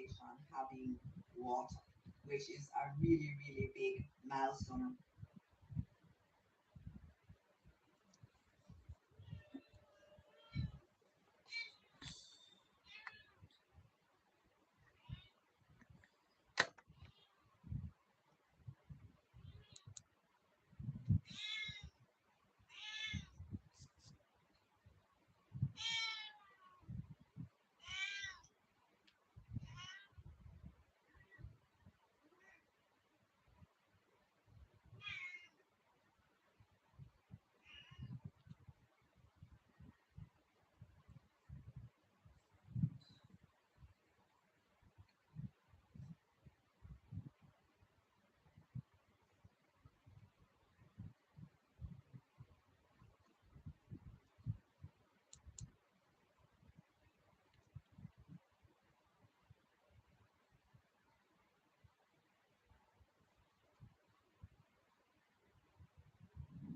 population having water, which is a really, really big milestone.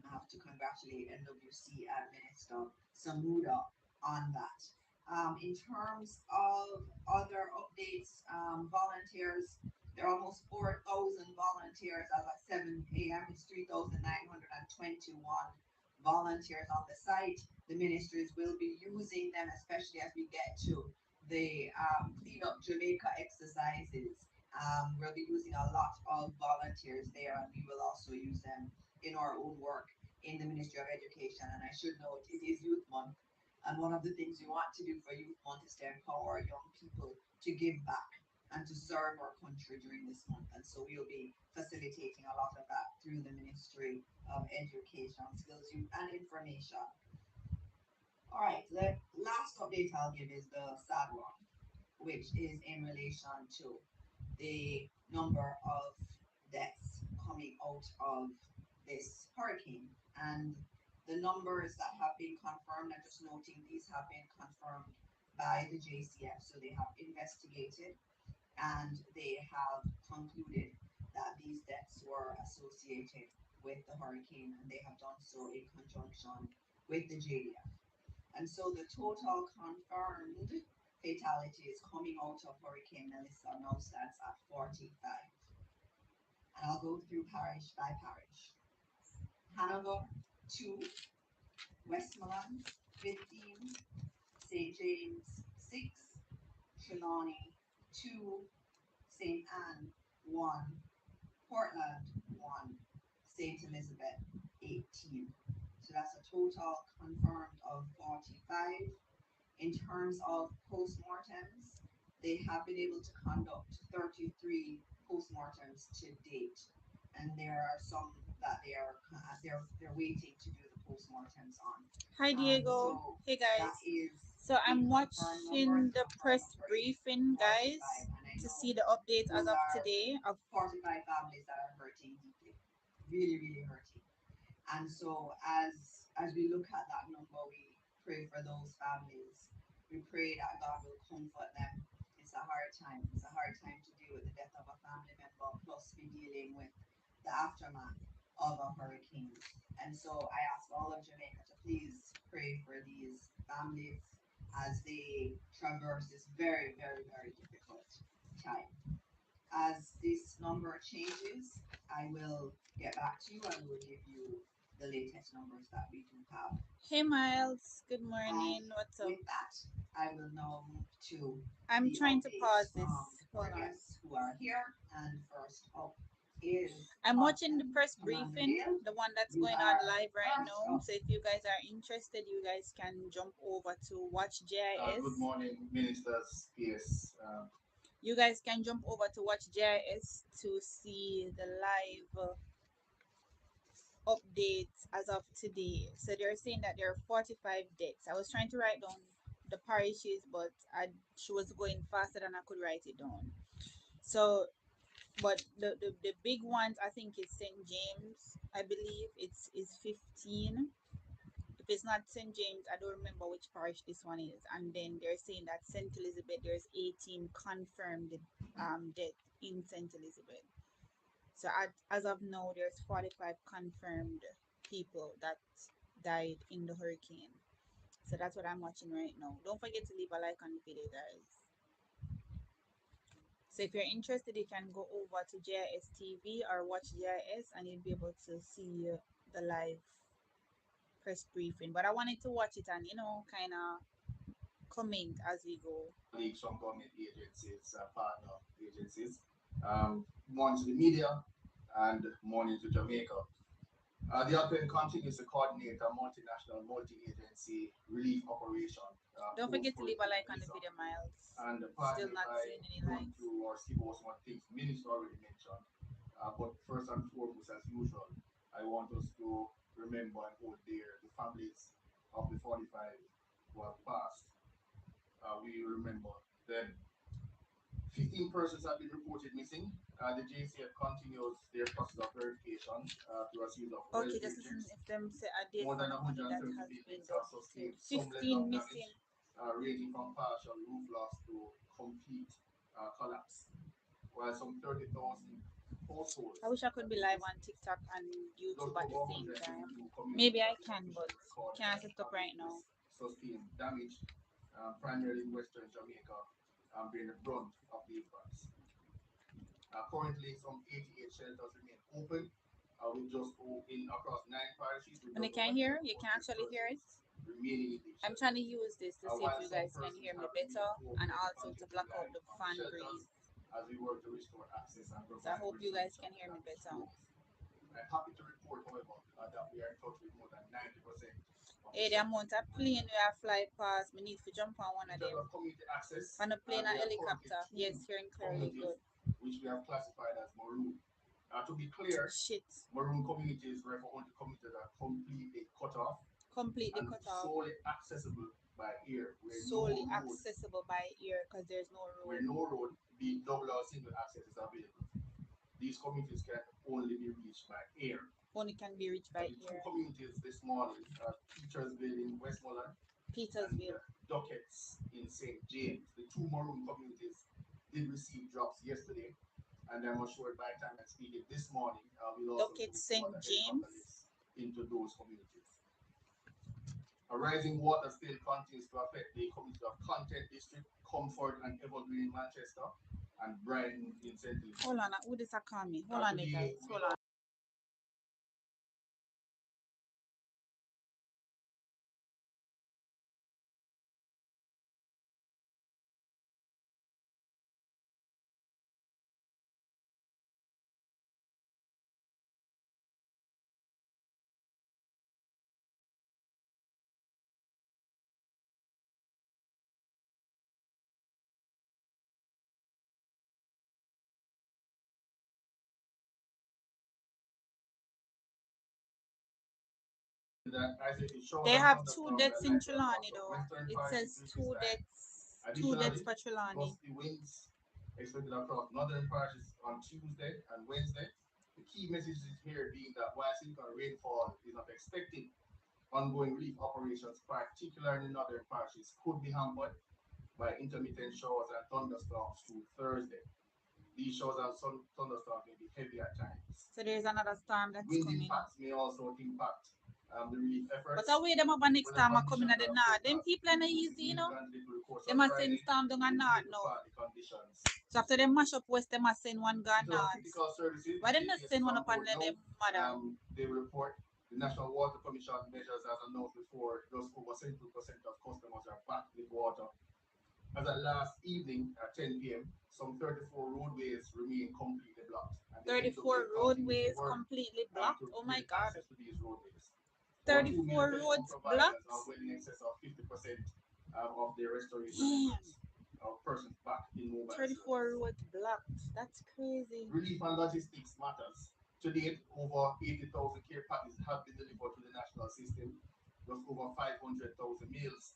I have to congratulate NWC Minister Samuda on that. In terms of other updates, volunteers, there are almost 4,000 volunteers as at 7 a.m. It's 3,921 volunteers on the site. The ministries will be using them, especially as we get to the Clean Up Jamaica exercises. We'll be using a lot of volunteers there, and we will also use them in our own work in the Ministry of Education. And I should note it is Youth Month. And one of the things we want to do for Youth Month is to empower young people to give back and to serve our country during this month. And so we'll be facilitating a lot of that through the Ministry of Education, Skills, Youth, and Information. All right, the last update I'll give is the sad one, which is in relation to the number of deaths coming out of this hurricane. And the numbers that have been confirmed, I'm just noting these have been confirmed by the JCF. So they have investigated and they have concluded that these deaths were associated with the hurricane, and they have done so in conjunction with the JDF. And so the total confirmed fatalities coming out of Hurricane Melissa now stands at 45. And I'll go through parish by parish. Hanover, 2. Westmoreland, 15. St. James, 6. Trelawney, 2. St. Anne, 1. Portland, 1. St. Elizabeth, 18. So that's a total confirmed of 45. In terms of postmortems, they have been able to conduct 33 postmortems to date, and there are some that they're waiting to do the postmortems on. Hi Diego. So hey guys. that is So I'm the confirmed watching numbers. the Confirmed press number is briefing, guys, 45, and I to know see the updates as those of are today of 45 families that are hurting deeply, really, really hurting. And so as we look at that number, we pray for those families. We pray that God will comfort them. It's a hard time. It's a hard time to deal with the death of a family member, plus be dealing with the aftermath of a hurricane. And so I ask all of Jamaica to please pray for these families as they traverse this very, very, very difficult time. As this number changes, I will get back to you and will give you the latest numbers that we do have. Hey Miles, good And morning. What's up? with that, I will now move to I'm the trying to pause updates this. from Hold our on. guests who are here. And first up is I'm watching the press Commander briefing, Dale. the one that's You going on are live right first now. up. So if you guys are interested, you guys can jump over to watch JIS. Good morning, ministers. Yes. You guys can jump over to watch JIS to see the live updates as of today. So they're saying that there are 45 deaths. I was trying to write down the parishes, but she was going faster than I could write it down. So, but the big ones, I think is St. James. I believe it's 15. If it's not St. James, I don't remember which parish this one is. And then they're saying that St. Elizabeth, there's 18 confirmed death in St. Elizabeth. So as of now, there's 45 confirmed people that died in the hurricane. So that's what I'm watching right now. Don't forget to leave a like on the video, guys. So if you're interested, you can go over to GIS TV or watch GIS, and you'll be able to see the live press briefing. But I wanted to watch it and kind of comment as we go. Colleagues from government agencies, partner agencies, morning to the media, and morning to Jamaica. The outgoing continues to coordinate a multinational, multi-agency relief operation. Don't forget to leave a like on the Lisa. video, Miles. And Still partly not I seeing any run likes. through or skip over some of the things Minister already mentioned. But first and foremost, as usual, I want us to remember and hold dear the families of the 45 who have passed. We remember them. 15 persons have been reported missing. The JCF continues their process of verification through a series of Okay, welfare just listen checks. if them say a date More for than the money that 130 has been buildings have donated. sustained some level 15 of missing. damage, ranging from partial roof loss to complete collapse, while some 30,000 households I wish I could have be been live on displaced. TikTok and Just YouTube at the over same time. 122 communities Maybe I have been can, but officially recorded can't as set up having right now. sustained damage, primarily in western Jamaica, being the brunt of the impacts. Currently, some 88 shelters remain open, with just in across 9 parishes, with And I just can over hear, you can 100 actually hear it. persons remaining in these I'm trying to shelters. use this to see if While you some guys can persons hear me have better remained home, and they also to continue to block rely out the on the fan breeze. shelters as we work to restore access and So I provide hope you guys restoration can hear me at better. schools. I'm happy to report, however, that we are in touch with more than 90% of the Hey, the shelters. amount of plane we have fly past, me need to jump on one In of terms them. of community access, On a plane or we have currently helicopter. two Yes, hearing clearly communities good. which we have classified as maroon. To be clear, Shit. maroon communities refer only to communities that are completely cut off Completely and cut off. solely accessible by air, Solely accessible by ear because there's no where road. no road, be it double or single access, is available. These communities can only be reached by air. Only can be reached by The two ear. communities this morning are Petersville in Westmoreland and Petersville. Duckets in St. James. The two maroon communities did receive drops yesterday, and I'm assured by the time I'm speaking this morning, we'll also Ducket move St. water helicopter James. lifts into those communities. A rising water still continues to affect the communities of Content District, Comfort and Evergreen in Manchester, and Brighton in St. Elizabeth. Hold on, who this a call me? Hold on, Today, guys. we Hold on. They have two deaths in Trelawney though. It says two deaths for Trelawney. Gusty winds expected across northern parishes on Tuesday and Wednesday. The key message is here being that while significant rainfall is not expected, ongoing relief operations, particularly in northern parishes, could be hampered by intermittent showers and thunderstorms through Thursday. These showers and thunderstorms may be heavy at times. So there's another storm that's Wind coming. impacts may also impact the relief efforts. But away them up next time are coming at the north. Them people are not easy, you know. Them are saying storm down at north now. So after them mash up west, them are saying one gone north. Why them not send one up on them mother? They report the National Water Commission measures as announced before, just over 70% of customers are back with water. As at last evening at 10 p.m., some 34 roadways remain completely blocked. And 34 roadways completely blocked? Oh my God. To these roadways. 34 roads blocked? Are well in excess of 50% of their restoration efforts of persons back in mobile 34 service. roads blocked. That's crazy. Relief and logistics matters. To date, over 80,000 care packages have been delivered to the national system, just over 500,000 meals.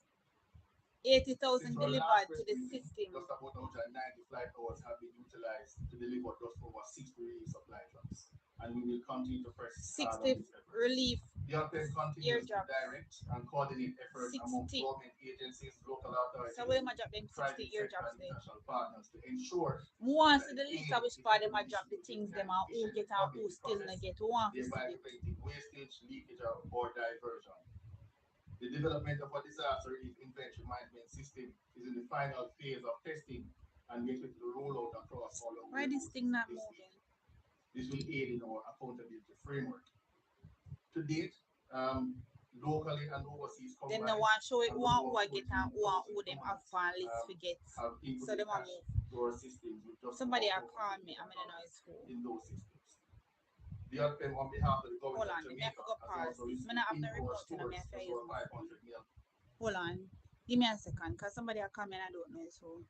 80,000 delivered to the system. Just about 190 flight hours have been utilized to deliver just over 60 relief supply drops. And we will continue to press 60 relief the OPEC continues to direct and coordinate efforts among government agencies, local authorities, so where drop them 60 private sector and international partners to ensure more wants to the list of which part them drop the things them and who get and who still not get. Who want to see thereby it? preventing wastage, leakage, or diversion. The development of a disaster relief inventory management system is in the final phase of testing and we expect to roll out across Why this thing not this week. moving? This will aid in our accountability framework. To date, locally and overseas Then the combined, one show it and one over who get and who 14,000 them have communities on list forget. have So inputted them a cash move. to our systems with just over Somebody are $400 calling me. I mean, I know million it's who. in those systems. The outcome on behalf of the Hold government of on, me have to Jamaica go has pause also this. Me received not have no in our remote and I stores have to just use over my phone. 500 million. Hold on. Give me a second, cause somebody are coming. I don't know it's who.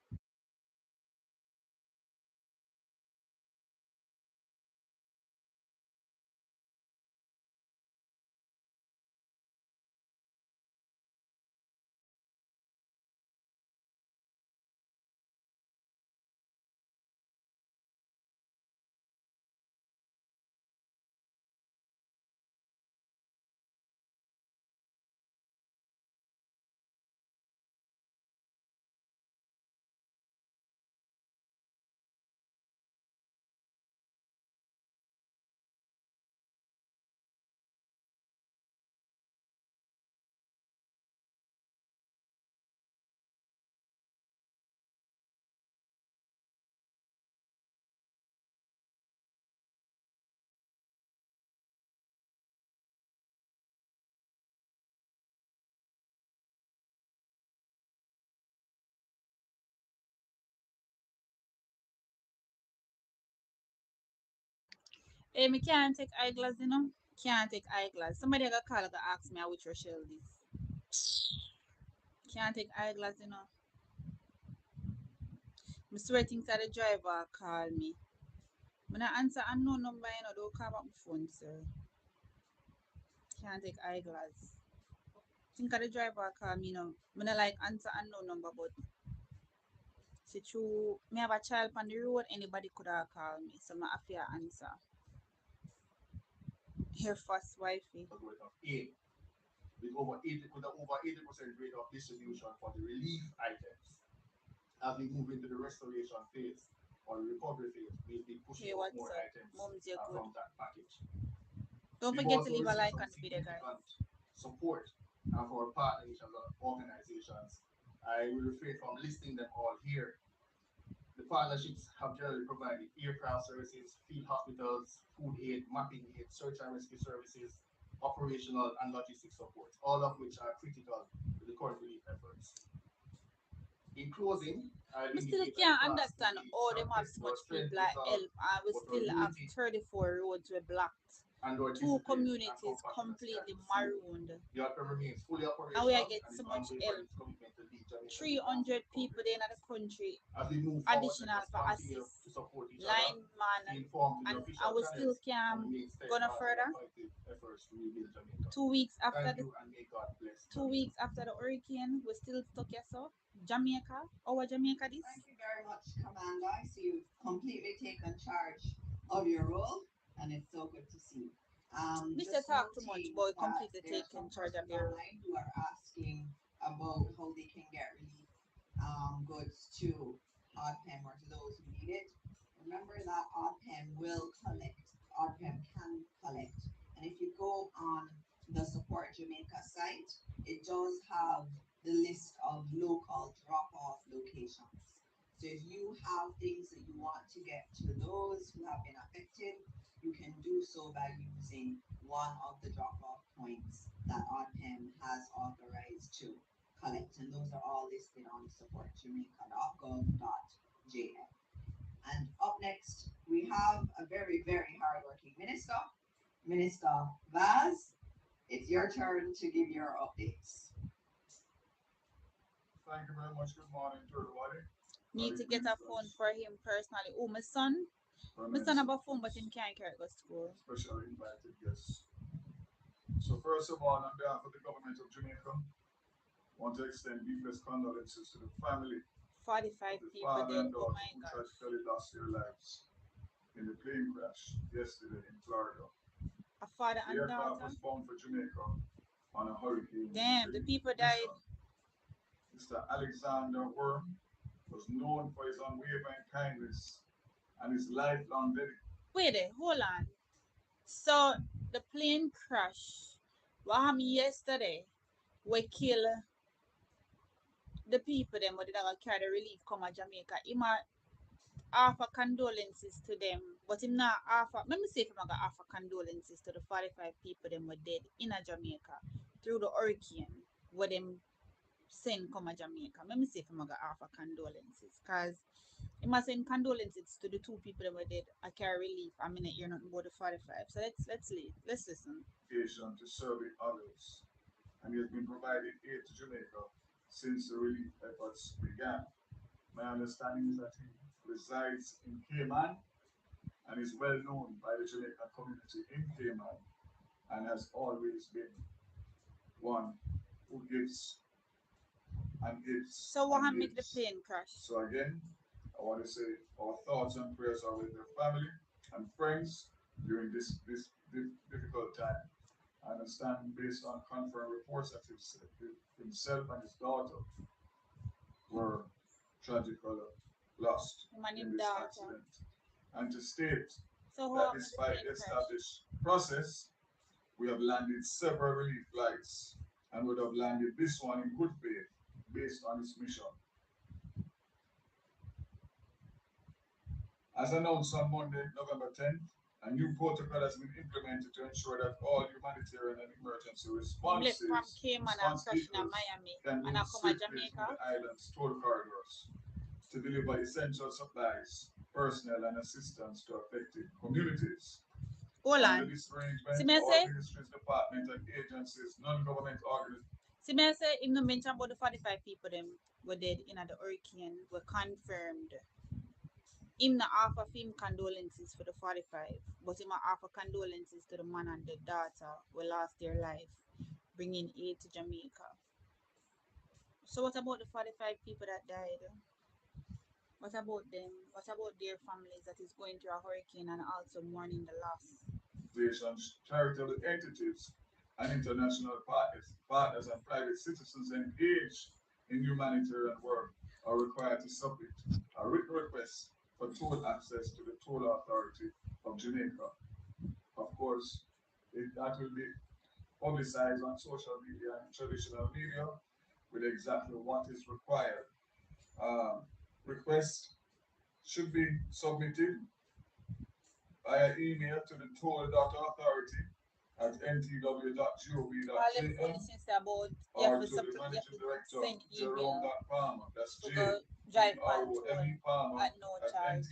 Hey, me can't take eyeglass, you know. Can't take eyeglass. Somebody got call and ask me which Rochelle this. Can't take eyeglass, you know. Me sweating to the driver call me. When I answer unknown number, you know, don't call back my phone, sir. Can't take eyeglass. Think of the driver call me, you know. Me not like answer unknown number, but see true, me have a child on the road, anybody could have called me, so I have to answer. Here first, wifey. Rate of aid with over 80% rate of distribution for the relief items. As we move into the restoration phase or the recovery phase, we'll be pushing Hey, out what's more up? items Mom's, you're good. from that package. Don't We've forget to also leave a received like some on the video, guys. significant support for our partners and organizations. I will refrain from listing them all here. The partnerships have generally provided aircraft services, field hospitals, food aid, mapping aid, search and rescue services, operational and logistic support, all of which are critical to the current relief efforts. In closing, I'll We still indicate that the can't task will understand be how them have so our much strength people is like help and we but our still have unity 34 roads were blocked. and our Two discipline and communities compassion has completely carried us through. marooned. The outcome remains fully And we are operational get and so is much help. unwavering its commitment to lead Jamaica to faster 300 people recovery in the efforts. country As we move forward, let additional us for continue assist to support each other, lineman stay informed to the and official we still channels, and can remain go no steadfast in our further. collective efforts to rebuild Jamaica. 2 weeks after Thank the you and may God bless 2 weeks Jamaica. after the hurricane, we still stuck here so. Jamaica, our Jamaica this. Thank you very much, Commander. I see you've completely taken charge of your role, and it's so good to see. Mr. Just Talk too much, noting boy, that completely there are taking some charge of persons their role. online who are asking about how they can get relief goods to ODPEM or to those who need it. Remember that ODPEM will collect. ODPEM can collect. And if you go on the Support Jamaica site, it does have the list of local drop-off locations. So if you have things that you want to get to those who have been affected, you can do so by using one of the drop-off points that ODPEM has authorized to collect. And those are all listed on supportjamaica.gov.jm. And up next, we have a very, very hardworking minister, Minister Vaz. It's your turn to give your updates. Thank you very much. Good morning to everybody. Need to get a phone for him personally. Oh, my son. My Permanent son have a phone, but him supporters, can't carry it to school. special invited guests. So first of all, on behalf of the government of Jamaica, I want to extend deepest condolences to the family 45 of the people father dead. and Oh daughter my who gosh. tragically lost their lives in the plane crash yesterday in Florida. A father The and aircraft daughter. was bound for Jamaica on a hurricane Damn, the relief people died. mission. Mr. Alexander Worm was known for his unwavering kindness and his lifelong dedication. Wait there, hold on. So the plane crash what happened yesterday we kill the people them what did I carry the relief come to Jamaica. offer condolences to them, but him not offer. Let me see if I'm gonna offer condolences to the 45 people them were dead in a Jamaica through the hurricane where them send come a Jamaica. Let me see if I'm gonna offer condolences, cause he must send condolences to the two people that were dead. I carry relief. I mean, you're not about the 45. So let's listen. To serving others, and he has been providing aid to Jamaica since the relief efforts began. My understanding is that he resides in Cayman and is well known by the Jamaican community in Cayman and has always been one who gives and gives So what and make the gives. plane crash? So again, I want to say our thoughts and prayers are with their family and friends during this difficult time. I understand based on confirmed reports that himself and his daughter were tragically lost Woman in him this daughter. accident. And to state So that how make the despite plane the crash? established process, we have landed several relief flights and would have landed this one in good faith based on its mission. As announced on Monday, November 10th, a new protocol has been implemented to ensure that all humanitarian and emergency Him left from Cayman and response crashing in vehicles Miami can and I move come to swiftly through Jamaica. the island's toll corridors to deliver essential supplies, personnel, and assistance to affected communities. Hold Under on. this See arrangement, me I all say? ministries, departments, and agencies, non-government organizations, See me I say him no mention about the 45 people them were dead in the hurricane were confirmed. Him not offer him condolences for the 45, but him offer condolences to the man and the daughter who lost their life, bringing aid to Jamaica. So what about the 45 people that died? What about them? What about their families that is going through a hurricane and also mourning the loss? charitable entities, and international partners and private citizens engaged in humanitarian work are required to submit a written request for toll access to the Toll Authority of Jamaica. Of course, that will be publicized on social media and traditional media with exactly what is required. Um, Requests should be submitted via email to the toll.authority at All them ntw.gov.jm foolishness about or to the you have managing to director send email Jerome.palmer. That's to J go E drive R on O M toll E Palmer at no at charge.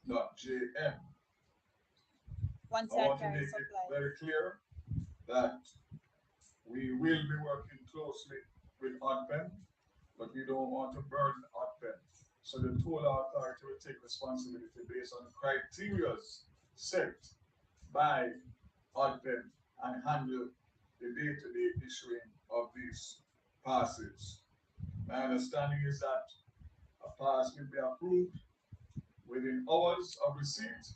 ntw.gov.jm. Once I I want to carry make it supplies. very clear that we will be working closely with ODPEM, but we don't want to burden ODPEM. So the toll authority will take responsibility based on the criteria set by ODPEM and handle the day-to-day issuing of these passes. My understanding is that a pass will be approved within hours of receipt,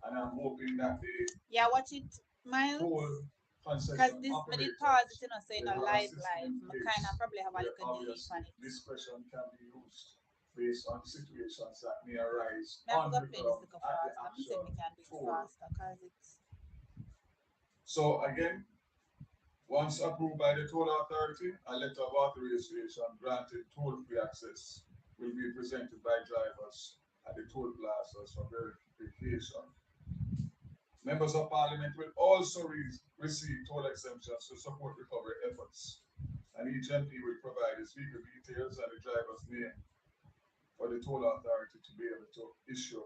and I'm hoping that the Yeah, watch it, toll Miles. Cause concession this I did pause it, operators so you will know have a live system in I kinda place probably have a where little delay obviously on it. discretion can be used based on situations that may arise I on forgot the to play this ground little at the faster. I'm saying we actual can do it toll. faster cause it's So again, once approved by the toll authority, a letter of authorization granting toll-free access will be presented by drivers at the toll plazas for verification. Members of Parliament will also receive toll exemptions to support recovery efforts, and each MP will provide his vehicle details and the driver's name for the toll authority to be able to issue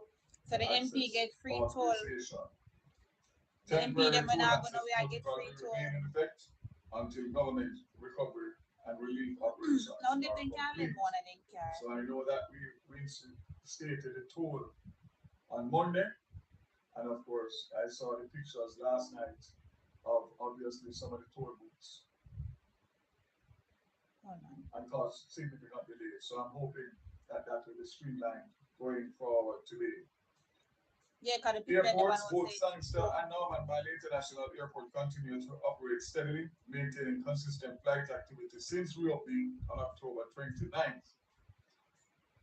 so the the MP access get free toll. authorization. The MP Temporary them when toll I gonna access we I get protocol free will toll. remain in effect until government recovery and relief operations Now they are think can live complete. one of them car. So I know that we reinstated the toll on Monday, and of course, I saw the pictures last night of obviously some of the toll booths Hold on. and caused significant delays. So I'm hoping that that will be streamlined going forward today. Yeah, cause the people them never Airports, know both say it's Sangster broke. and Norman Mali International Airport, continue to operate steadily, maintaining consistent flight activity since reopening on October 29th.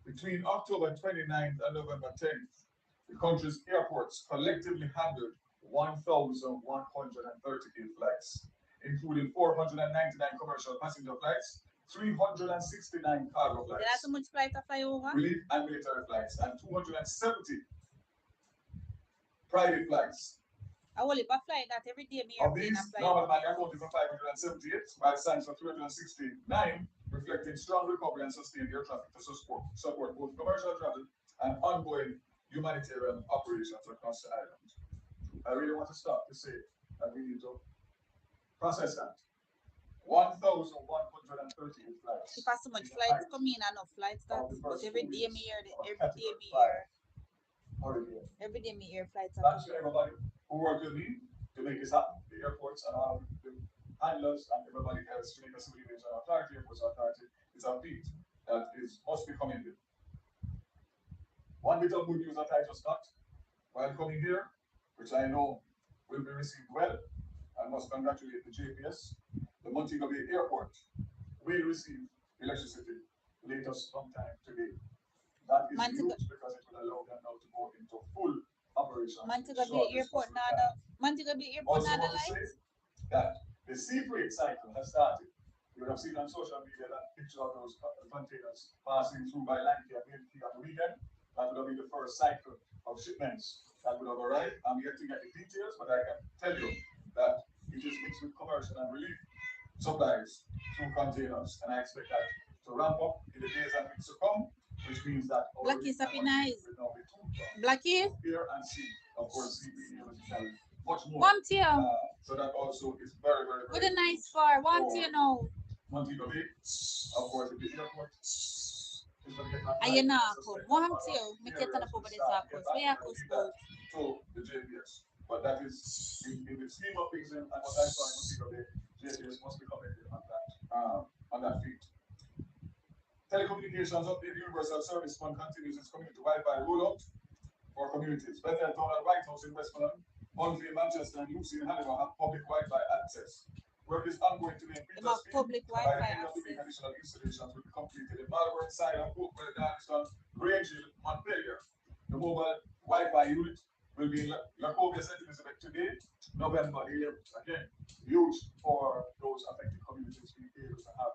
Between October 29th and November 10th, the country's airports collectively handled 1,138 flights, including 499 commercial passenger flights, 369 cargo Is there so flights, much flight to fly over? relief and military flights, and 270 private flights. I will if I fly that every day, me Of airplane I these, fly normal over. man accounted for 578, while signs for 369, reflecting strong recovery and sustained air traffic to support both commercial travel and ongoing humanitarian operations across the island. I really want to stop to say that we need to process that. 1,138 If flights I so much in the flights height come in, I know flights that, of the but first every 2 day me weeks hear, of every day Category me 5 hear, hurricane. every day me hear flights are Thanks coming. to everybody who worked with me to make this happen. The airports and all the handlers and everybody else, Jamaica Civil Aviation Authority, Airports Authority, is a feat that is must be commended. One bit of good news that I just got while coming here, which I know will be received well, I must congratulate the JPS. The Montego Bay Airport will receive electricity latest sometime today. That is Montego, huge because it will allow them now to go into full operations in the Montego Bay shortest Airport possible now, time. Montego Bay Airport Also now the want to say lights. that the sea freight cycle has started. You would have seen on social media that picture of those containers passing through by Lanky and Milky on the weekend. That would have been the first cycle of shipments that would have arrived. I'm yet to get the details, but I can tell you that it is mixed with commercial and relief supplies through containers. And I expect that to ramp up in the days and weeks to come, which means that our Blackie relief happy efforts nice. will now be two-pronged, Blackie, air and sea. Of course, sea being able to carry much more. one tier. So that also is very, very, What very a good nice far. One for tier now. Montego Bay. Of course, with the airport is going to get back Are you right. I not? suspect that One other tier. Me get on areas up will over the start to get circles. back Where and you I could leave that go? to the JPS. But that is in the scheme of things and what I saw in Montego Bay, JPS must be commended on that feat. Telecommunications update, the Universal Service Fund continues its community Wi-Fi rollout for communities. Bethel Town and White House in Westmoreland, Huntley, Manchester, and Lucy in Halifax have public Wi-Fi access. Work is ongoing to Them increase have speed, public and by the Wi-Fi end of the week, access. additional installations will be completed in Malvern, Silent, Oakville, Darlington, Grangehill, Montpelier. The mobile Wi-Fi unit will be in Lacovia, St. Elizabeth today, November 11th. Again, huge for those affected communities being able to have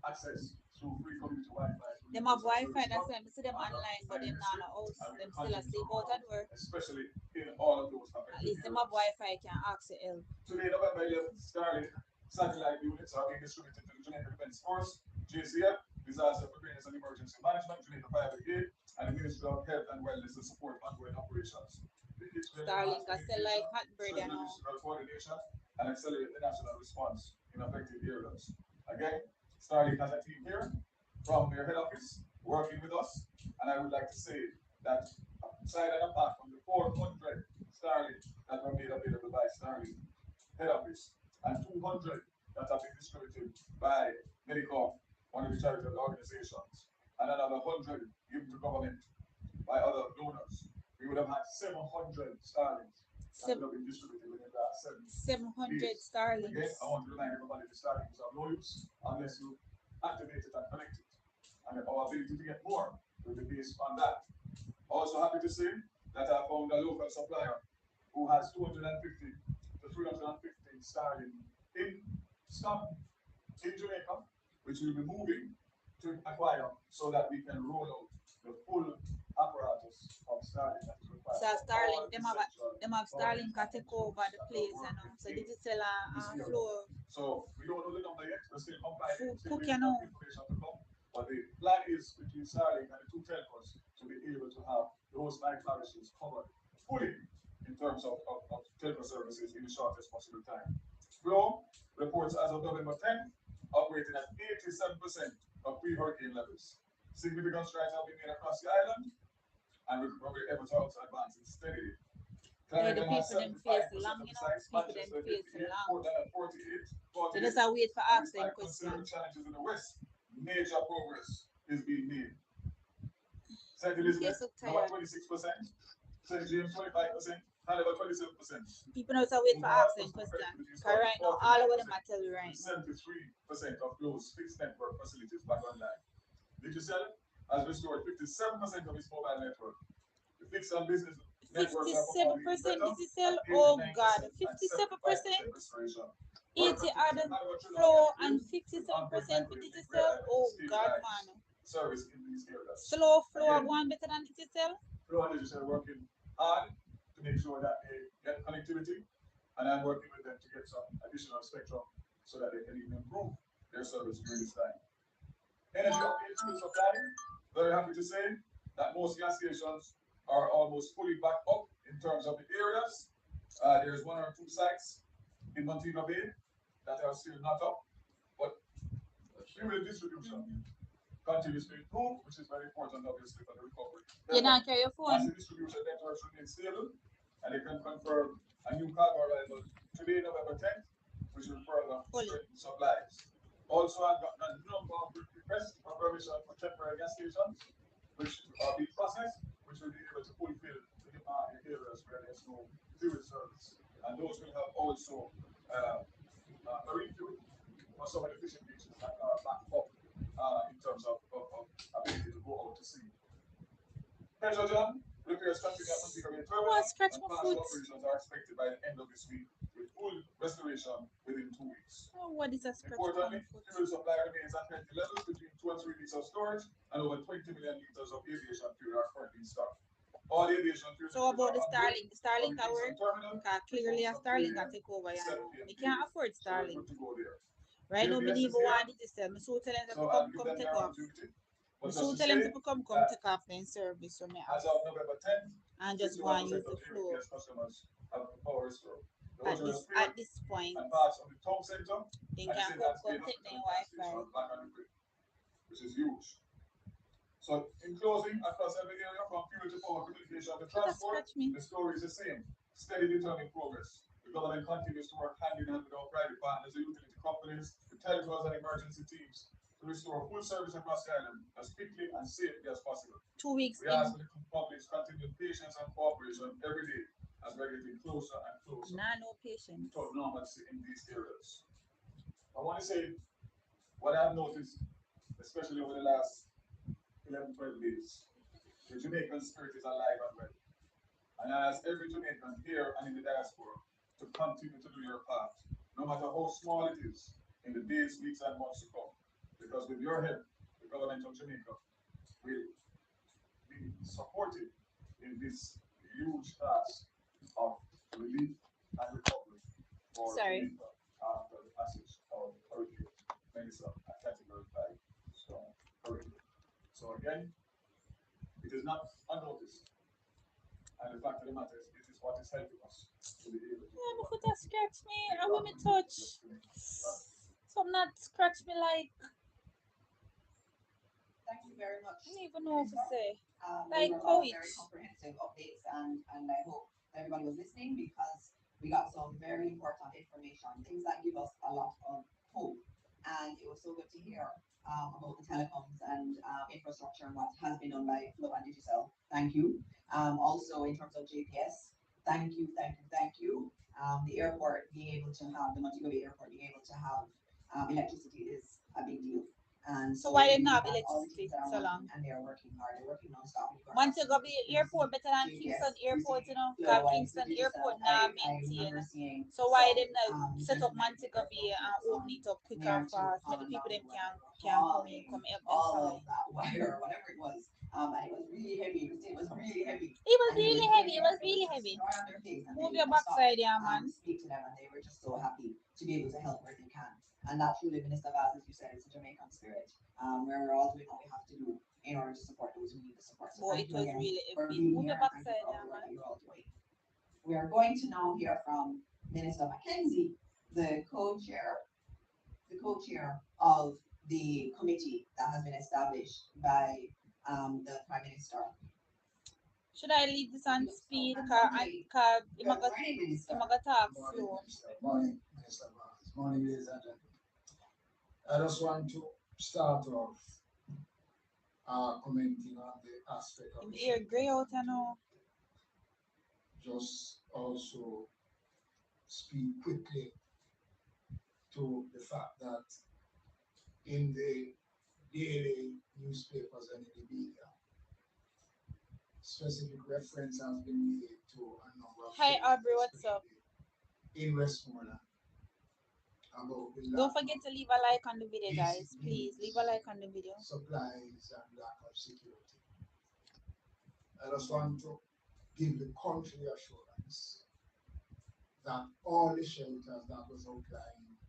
access through free community Wi-Fi. Them have Wi-Fi, that's why I see them online, but them not in the house. Them still asleep out at work. Especially in all of those At affected least them areas. have Wi-Fi, can ask the help. Today, November 11th, Starlink satellite units are being distributed to the Jamaica Defence Force, JCF, Disaster Preparedness and Emergency Management, Jamaica Fire Brigade, and the Ministry of Health and Wellness to support ongoing operations. The kits will enhance Starlink, I sell communication, like hot bread, strengthen you know. logistical coordination, and accelerate the national response in affected areas. Again, Starlink has a team here from their head office working with us, and I would like to say that aside and apart from the 400 Starlink that were made available by Starlink head office, and 200 that have been distributed by Medicom, one of the charitable organizations, and another 100 given to government by other donors. We would have had 700 Starlings that would have been distributed within the last 700 days. Starlinks. Again, I want to remind everybody the Starlink is of no use unless you activate it and connect it. And our ability to get more will be based on that. Also happy to say that I found a local supplier who has 250 to 350 Starlink in stock in Jamaica, which we'll be moving to acquire so that we can roll out the full apparatus of Starlink that is required. So Starlink, them have Starlink can take over the place, you know. So digital flow. So we don't know the number yet. We're still compiling, still Cook, waiting you for know. information to come. But the plan is between Starlink and the two telcos to be able to have those 5 parishes covered fully in terms of telco services in the shortest possible time. Flow reports as of November 10th operating at 87% of pre-hurricane levels. Significant strides have been made across the island, and recovery efforts are also advancing steadily. Yeah, the Clarendon has people them 75% face of long, the you know. sites, People them Manchester at face 58, long. Portland at 48, They 48. just a wait for And ask them despite question. considerable challenges in the west, major progress is being made. St. Elizabeth, so now at tired. 26%, St. James 25%, Halifax 27%. People know to wait for Overall ask them customer question. connectivity is Cause right now, all of them I tell you right now. 73% of those fixed network facilities back online. Digicel has restored 57% of its mobile network. The fixed and business networks are performing 57% better digital. at Oh 89% God, and 57%. 75% restoration. 80 Welcome to other Manufacturing flow and With 57% for with digital. Oh God, stabilized man. service in these areas. Slow flow are Again, going better than digital. Flow and Digital are working hard to make sure that they get connectivity, and I'm working with them to get some additional spectrum so that they can even improve their service during this time. Energy update fuel supply. Very happy to say that most gas stations are almost fully backed up in terms of the areas. There's one or two sites in Montego Bay that are still not up, but fuel distribution continues to improve, which is very important, obviously, for the recovery. You not carry your As phone. the distribution networks remain stable, and they can confirm a new cargo arrival today, November 10th, which will further Fully. strengthen supplies. Also, I've gotten a number of requests for permission for temporary gas stations, which are being processed, which will be able to fulfill the demand in areas where there's no fuel service. And those will have also marine fuel for some of the fishing beaches that are backed up in terms of ability to go out to sea. Hydrogen repairs continue at Montego Bay Oh, I Terminal, scratch and my partial foot. operations are expected by the end of this week, with full restoration within 2 weeks. Oh, what is a scratch on my Importantly, foot? fuel supply remains at healthy levels between 2 and 3 weeks of storage, and over 20 million liters of aviation fuel are currently in stock. All aviation fuel So deliveries about are the on board Starlink, the Starlink from I Kingston work, Terminal because clearly a from 3 Starlink I a.m. take over, to you 7 know. p.m. We can't daily. afford So we're Starlink. good to go there. Right now, JPS believe is one here. digital. Me so tell them to So come I'll give come them take their off. opportunity. Me But just so to tell them say to come that take off in service. So me as of November 10th, and just go and 51% use of the flow JPS customers have the power restore. The at Rochelle this Spirit point. and parts of the town center, Then at the can same time come Spain take Hospital their and gas Wi-Fi. station back on the grid, which is huge. So, in closing, across every area from fuel to power, communication to Should that transport, scratch me? the story is the same. Steady, determined progress. The government continues to work hand in hand with our private partners, the utility companies, the telecoms and emergency teams to restore full service across the island as quickly and safely as possible. 2 weeks We ask for the public's continued patience and cooperation every day as we're getting closer and closer Nah, no patience. to normalcy in these areas. I want to say what I've noticed, especially over the last 11, 12 days, the Jamaican spirit is alive and well. And I ask every Jamaican here and in the diaspora to continue to do your part, no matter how small it is, in the days, weeks, and months to come. Because with your help, the government of Jamaica will be supported in this huge task of relief and recovery for Sorry. Jamaica after the passage of Hurricane Melissa, a Category 5 storm hurricane. So again, it is not unnoticed. And the fact of the matter is, it is what is helping us to be able to Yeah, my overcome foot has scratched me. the I want me opportunity touch. just to make it. Some not scratch me like Thank you very much, I don't even know what to Minister. say. Those Like were how all it. very comprehensive updates, and I hope everybody was listening because we got some very important information, things that give us a lot of hope. And it was so good to hear about the telecoms and infrastructure and what has been done by Flow and Digital. Thank you. Also, in terms of JPS, thank you, thank you, thank you. The airport being able to have the Montego Bay Airport being able to have electricity is a big deal. And So so why we didn't have have all the electricity teams that are so working, long? and they are working hard. They're working non-stop. And you're gonna Montego absolutely Bay Airport better than Kingston JPS, we Airport, you see know, because Flow and Kingston Digital. Airport now I maintain. remember seeing So why some didn't I set up gentlemen with Montego their Bay phone and caps open on it up quick and near to fast? Let the Holland people them Mountain where they were can come in, hauling come help them all fly. of that wire or whatever it was. And it was really heavy. It was really heavy. It was And they were really sitting heavy. It there was and they were really just heavy. dry on their face and they Move didn't your want to stop backside, yeah, to man. speak to them, and they were just so happy to be able to help where they can. And that truly, Minister Vaz, as you said, is a Jamaican spirit, where we're all doing what we have to do in order to support those who need the support. So Boy, thank it you was again really for heavy. being Move here your and thank you backside, for all yeah, the work man. that you're all doing. We are going to now hear from Minister Mackenzie, the co-chair of the committee that has been established by the Prime Minister. Should I leave this on speed? And Cause Monday, I'm good morning, Minister. gonna talk Morning, slow. Minister. Morning, Minister Barnes. Morning, ladies and gentlemen. I just want to start off commenting on the aspect of the You're grey out, I know. just also speak quickly to the fact that in the daily newspapers and in the media, specific reference has been made to a number of Hi, things, Aubrey, what's up? especially in Westmoreland. about the Don't lack forget of to leave a like on the video, basic guys. Please leave a needs, like on the video. supplies, and lack of security. I just want to give the country assurance that all the shelters that was outlined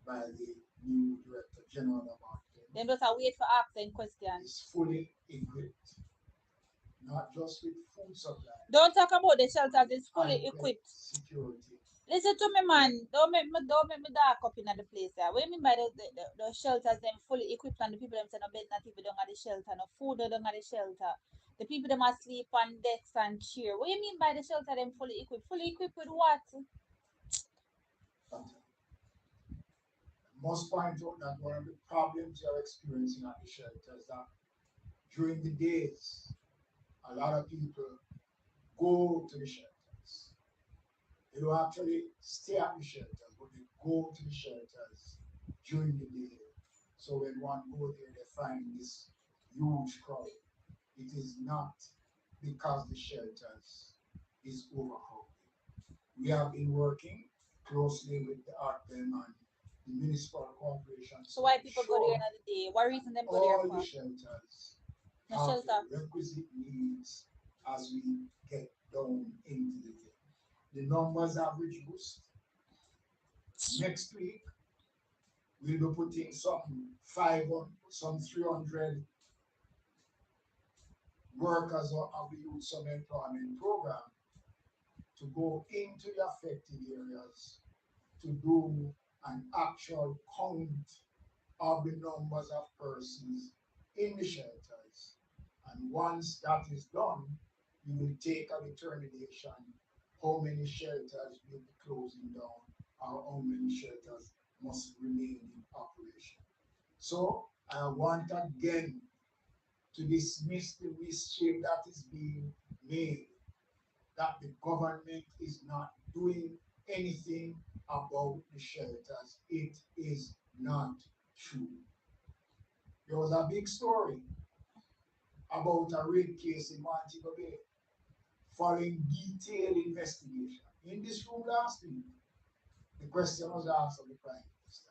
by the new Director General of Then Marketing just wait for asking questions. is fully equipped, not just with food supplies, Don't talk about the but shelters. with It's fully adequate equipped. security. Listen to me, man. Don't make me dark up in the place there. What do you mean by the shelters them fully equipped and the people them say no bed not even don't have the shelter, no food they don't have the shelter. The people them are sleep on decks and chair. What do you mean by the shelter them fully equipped? Fully equipped with what? But I must point out that one of the problems you're experiencing at the shelter is that during the days, a lot of people go to the shelters. They don't actually stay at the shelters, but they go to the shelters during the day. So when one go there, they find this huge crowd. It is not because the shelters is overcrowded. We have been working closely with the RPM and the municipal corporations So to why people go there ensure another day? What that reason them go there all the for? shelters No have shelter. the requisite needs as we get down into the day. The numbers have reduced. Next week, we'll be putting some 300 workers of the Youth Summer Employment Program to go into the affected areas to do an actual count of the numbers of persons in the shelters. And once that is done, we will take a determination how many shelters will be closing down or how many shelters must remain in operation. So I want again to dismiss the mischief that is being made, that the government is not doing anything about the shelters. It is not true. There was a big story about a rape case in Montego Bay following detailed investigation. In this room last week, the question was asked of the Prime Minister.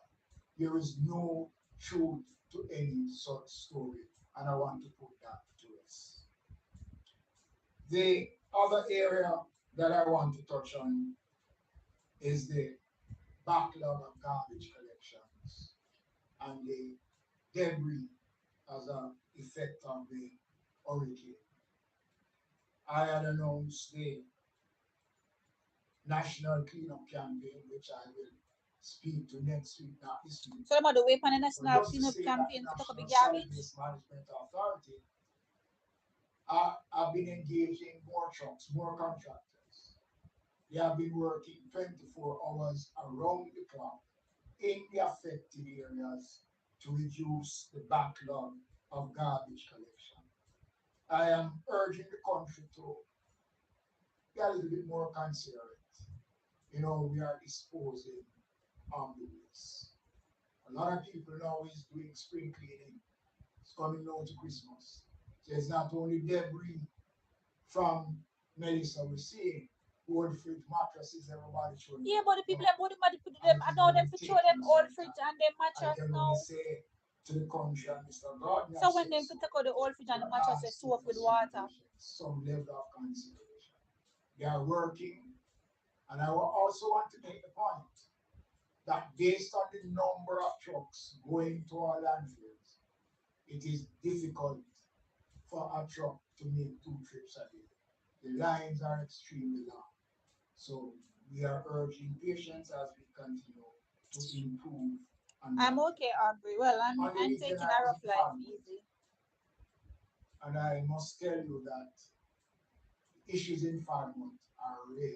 There is no truth to any such story, and I want to put that to rest. The other area that I want to touch on is the backlog of garbage collections and the debris as an effect of the hurricane. I had announced the national cleanup campaign, which I will speak to next week, not this week. So about the way on the But national just to cleanup say that the campaign to talk National about Solid garbage. Waste Management Authority have been engaging more trucks, more contractors. They have been working 24 hours around the clock in the affected areas to reduce the backlog of garbage collection. I am urging the country to be a little bit more considerate. We are disposing of the waste. A lot of people now is doing spring cleaning. It's coming now to Christmas. So it's not only debris from Melissa we're seeing, old fridge mattresses, everybody showing. Yeah, but the people that bought them, And I it is know going them to to throw take them you old some fridge time. and them I mattress can only now. say to the country, and Mr. Gardner So when said them to so, take out the old fridge we and the are mattress they asking soak for with some water. patience, some level of consideration. They are working, and I also want to make the point that based on the number of trucks going to our landfills, it is difficult for a truck to make 2 trips a day. The lines are extremely long. So we are urging patience as we continue to improve on I'm that. okay, Aubrey. Well, I'm On the I'm weekend, taking I a was rough in life Farmwood, easy. and I must tell you that the issues in Farmwood are real.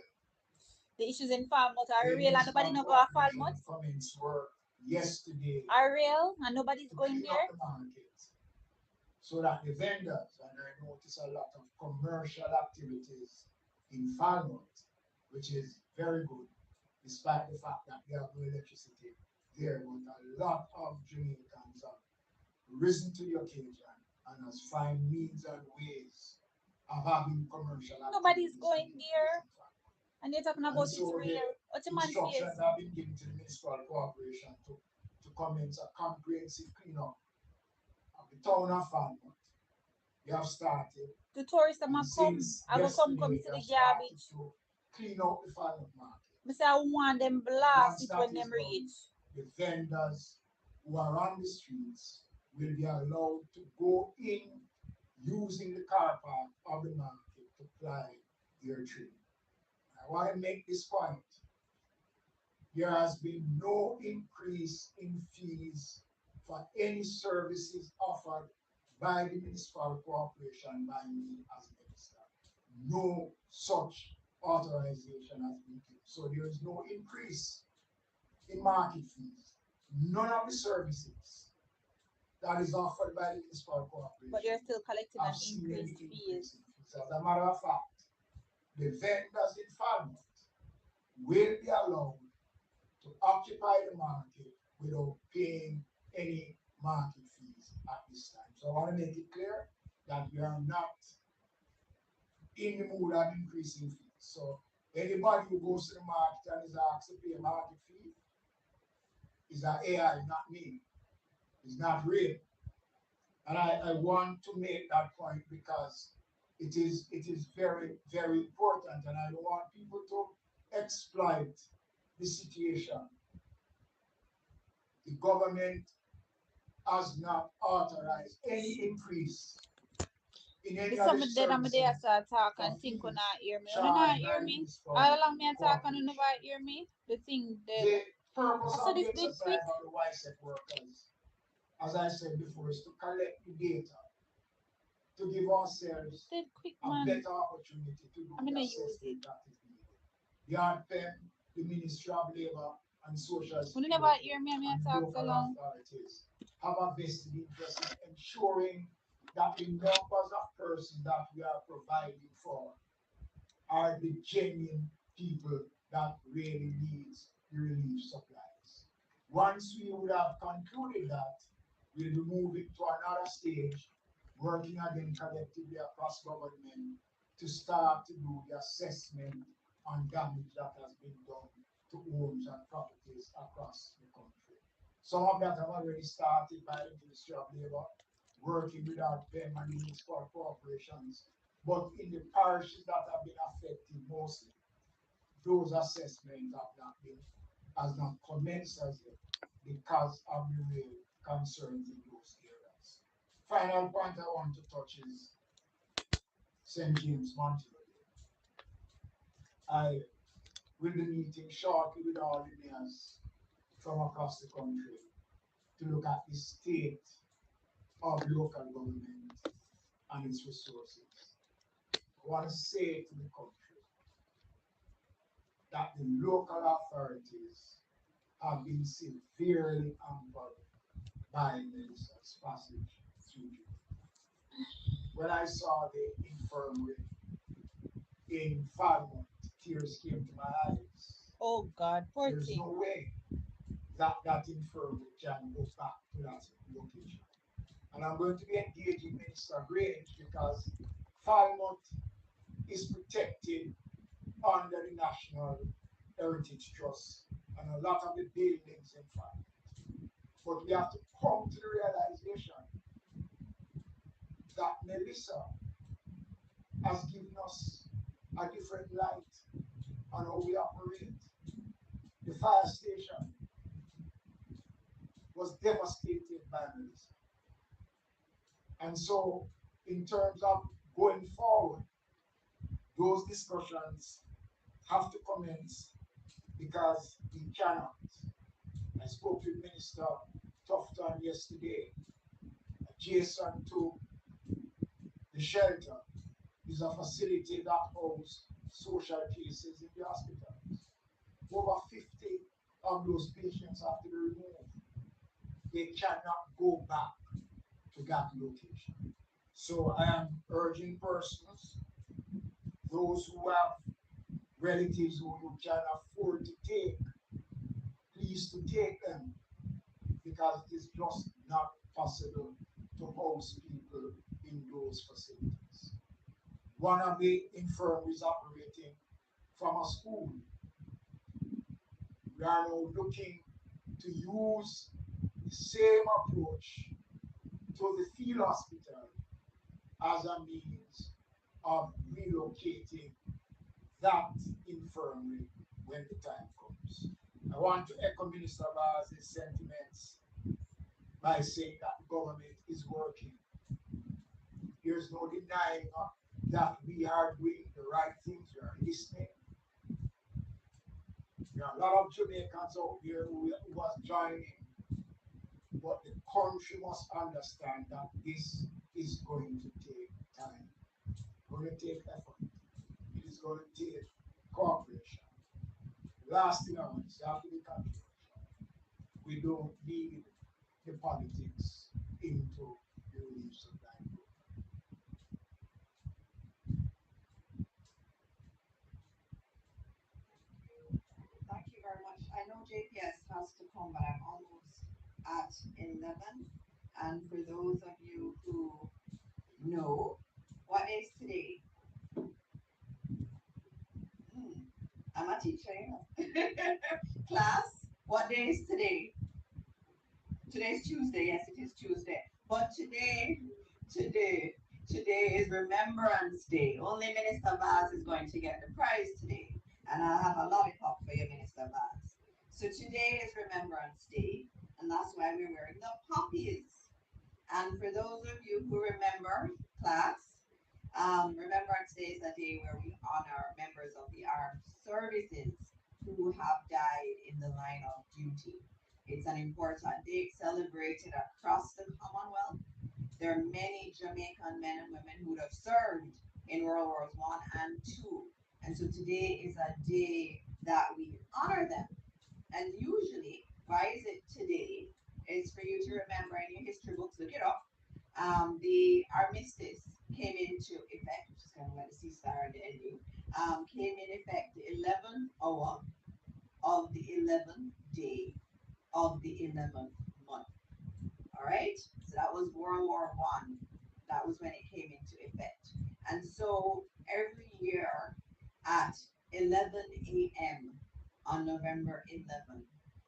The issues in Falmouth are The real and nobody municipal no go to corporation Falmouth. commenced work yesterday Are real and nobody's to going clean up there. the market so that the vendors, and I notice a lot of commercial activities in Falmouth, which is very good, despite the fact that they have no electricity there, but a lot of Jamaicans have risen to the occasion and has find means and ways of having commercial Nobody's activities going taking place there. in Falmouth. And you're talking And about it's so the real. What a man instructions face. have been given to the municipal corporation to commence a comprehensive cleanup of the town of Falmouth. They have started, The tourists that and might come. since I go come yesterday, to they the have started garbage. to clean out the Falmouth market. I say I want them blast Once it that when is them done, reach. the vendors who are on the streets will be allowed to go in using the car park of the market to ply their trade. I want to make this point. There has been no increase in fees for any services offered by the municipal corporation by me as minister. No such authorization has been given. So there is no increase in market fees. None of the services that is offered by the municipal But they're corporation still collecting an have seen any increased increase fees. in fees. As a matter of fact, the vendors in Falmouth will be allowed to occupy the market without paying any market fees at this time. So I want to make it clear that we are not in the mood of increasing fees. So anybody who goes to the market and is asked to pay a market fee is an AI, not me. It's not real. And I want to make that point because it is very, very important, and I don't want people to exploit the situation. The government has not authorized any increase in any It's of the something that I'm there services so talk or and think you fees not hear me. You not charged hear by the me? municipal All along me I talk and you corporation. never hear me? The thing that The purpose I saw of this the did quick. exercise of the YSEC workers, as I said before, is to collect the data to give ourselves Did quick a man. better opportunity to do I'm the gonna use it. assessment that is needed. The ARPEM, the Ministry of Labor and Social When you never Security, hear me and me I and talk so local long. authorities have a vested interest in ensuring that the numbers of persons that we are providing for are the genuine people that really needs the relief supplies. Once we would have concluded that, we'll be moving to another stage, working again collectively across government to start to do the assessment on damage that has been done to homes and properties across the country. Some of that have already started by the Ministry of Labor, working with our PEM and municipal corporations, but in the parishes that have been affected mostly, those assessments have not been, has not commenced as yet because of the real concerns in those areas. Final point I want to touch is St. James Montreal. I will be meeting shortly with all the mayors from across the country to look at the state of local government and its resources. I want to say to the country that the local authorities have been severely hampered by Melissa's passage through Jamaica. When I saw the infirmary in Falmouth, tears came to my eyes. Oh God, poor There's thing. no way that that infirmary can go back to that location. And I'm going to be engaging Minister Grange because Falmouth is protected under the National Heritage Trust and a lot of the buildings in Falmouth. But we have to come to the realization that Melissa has given us a different light on how we operate. The fire station was devastated by Melissa. And so, in terms of going forward, those discussions have to commence because we cannot. I spoke with Minister Tufton yesterday, adjacent to the shelter is a facility that holds social cases in the hospitals. Over 50 of those patients have to be removed. They cannot go back to that location. So I am urging persons, those who have relatives who you can afford to take, please to take them because it is just not possible to house people in those facilities. One of the infirmaries operating from a school. We are now looking to use the same approach to the field hospital as a means of relocating that infirmary when the time comes. I want to echo Minister Vaz's sentiments by saying that the government is working. There's no denying that we are doing the right things. We are listening. There are a lot of Jamaicans out there who was joining, but the country must understand that this is going to take time. It's going to take effort. It is going to take cooperation. Last thing I want to say, after the controversial, we don't need the politics into the relief supply program. Thank you very much. I know JPS has to come, but I'm almost at 11. And for those of you who know, what is today? Hmm, I'm a teacher, you know. Class, what day is today? Today's Tuesday. Yes, it is Tuesday. But today, today is Remembrance Day. Only Minister Vaz is going to get the prize today. And I'll have a lollipop for you, Minister Vaz. So today is Remembrance Day. And that's why we're wearing the poppies. And for those of you who remember, class, Remembrance Day is a day where we honor members of the armed services who have died in the line of duty. It's an important date celebrated across the Commonwealth. There are many Jamaican men and women who would have served in World Wars One and Two. And so today is a day that we honor them. And usually, why is it today? It's for you to remember in your history books, look it up. The armistice came into effect, which is kind of like the ceasefire and the ending, came in effect the 11th hour of the 11th day of the 11th month. All right, so that was World War One. That was when it came into effect. And so every year at 11 a.m. on November 11th,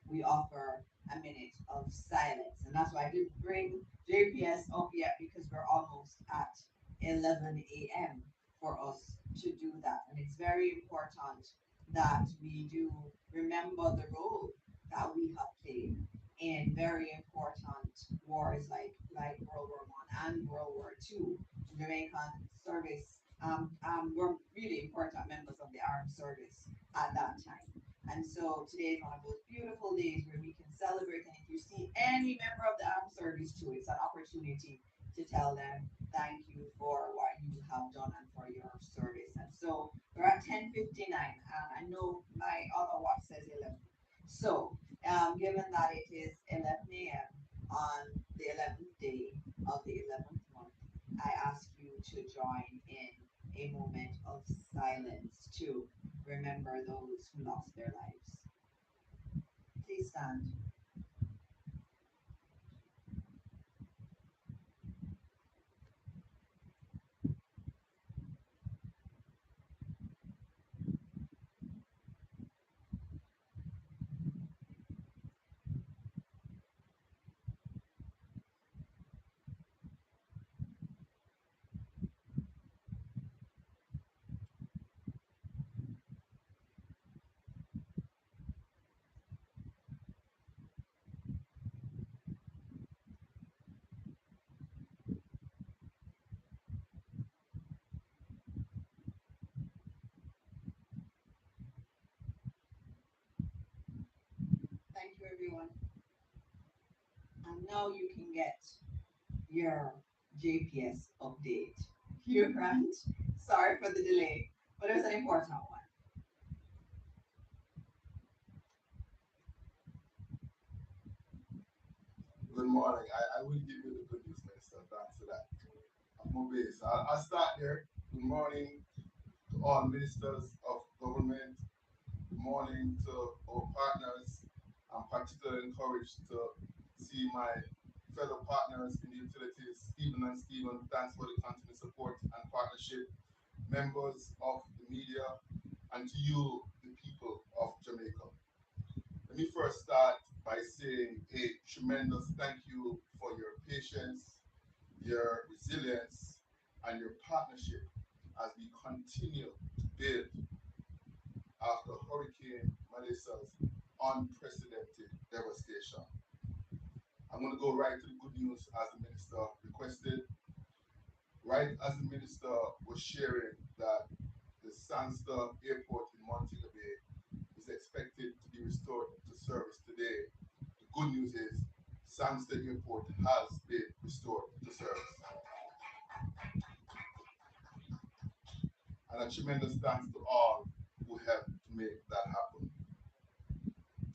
we offer a minute of silence. And that's why I didn't bring JPS up yet because we're almost at 11 a.m. for us to do that. And it's very important that we do remember the role that we have played in very important wars like World War One and World War Two. Jamaican service were really important members of the armed service at that time. And so today is one of those beautiful days where we can celebrate. And if you see any member of the armed service too, it's an opportunity to tell them thank you for what you have done and for your service. And so we're at 10:59, and I know my other watch says 11. So given that it is 11 a.m. on the 11th day of the 11th month, I ask you to join in a moment of silence to remember those who lost their lives. Please stand. Thank you, everyone. And now you can get your JPS update. Hugh Grant, sorry for the delay, but it was an important one. Good morning. I will give you the good news, Minister. Thanks for that. I'm obey. So I'll start there. Good morning to all ministers of government. Good morning to our partners. I'm particularly encouraged to see my fellow partners in the utilities, Stephen and Stephen. Thanks for the continued support and partnership. Members of the media, and to you, the people of Jamaica. Let me first start by saying a tremendous thank you for your patience, your resilience, and your partnership as we continue to build after Hurricane Melissa's unprecedented devastation. I'm going to go right to the good news as the minister requested. Right as the minister was sharing that the Sandster Airport in Montego Bay is expected to be restored to service today, the good news is Sandster Airport has been restored to service. And a tremendous thanks to all who helped to make that happen.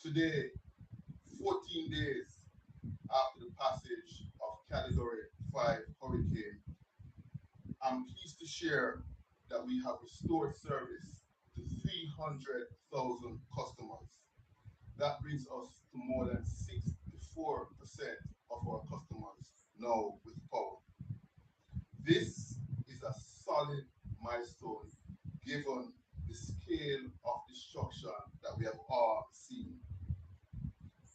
Today, 14 days after the passage of Category 5 hurricane, I'm pleased to share that we have restored service to 300,000 customers. That brings us to more than 64% of our customers now with power. This is a solid milestone given the scale of destruction that we have all seen.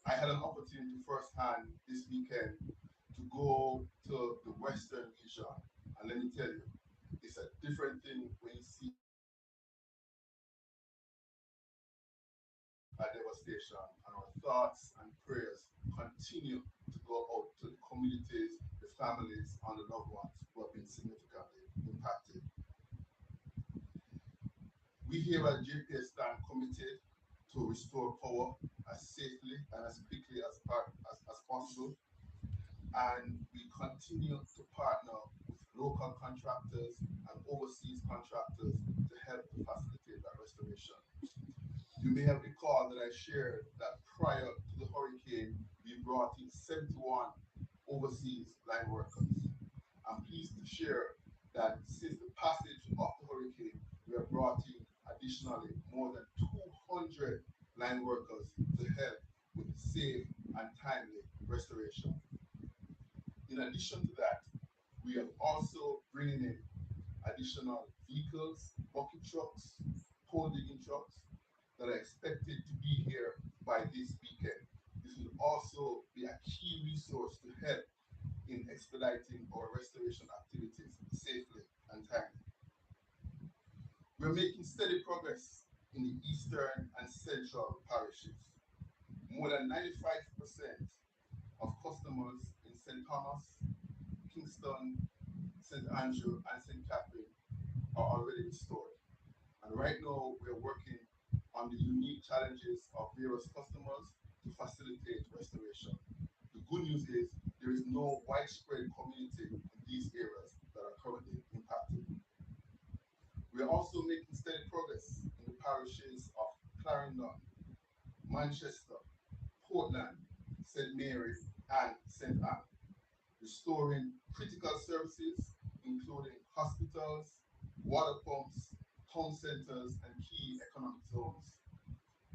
I had an opportunity firsthand this weekend to go to the Western region, and let me tell you, it's a different thing when you see a devastation, and our thoughts and prayers continue to go out to the communities, the families, and the loved ones who have been significantly impacted. We here at JPS stand committed to restore power as safely and as quickly as possible, and we continue to partner with local contractors and overseas contractors to help to facilitate that restoration. You may have recalled that I shared that prior to the hurricane, we brought in 71 overseas line workers. I'm pleased to share that since the passage of the hurricane, we have brought in additionally more than 200 line workers to help with the safe and timely restoration. In addition to that, we are also bringing in additional vehicles, bucket trucks, pole digging trucks that are expected to be here by this weekend. This will also be a key resource to help in expediting our restoration activities safely and timely. We're making steady progress in the eastern and central parishes. More than 95% of customers in St. Thomas, Kingston, St. Andrew, and St. Catherine are already restored. And right now, we're working on the unique challenges of various customers to facilitate restoration. The good news is there is no widespread community in these areas that are currently impacted. We are also making steady progress in the parishes of Clarendon, Manchester, Portland, St. Mary, and St. Anne, restoring critical services, including hospitals, water pumps, town centers, and key economic zones.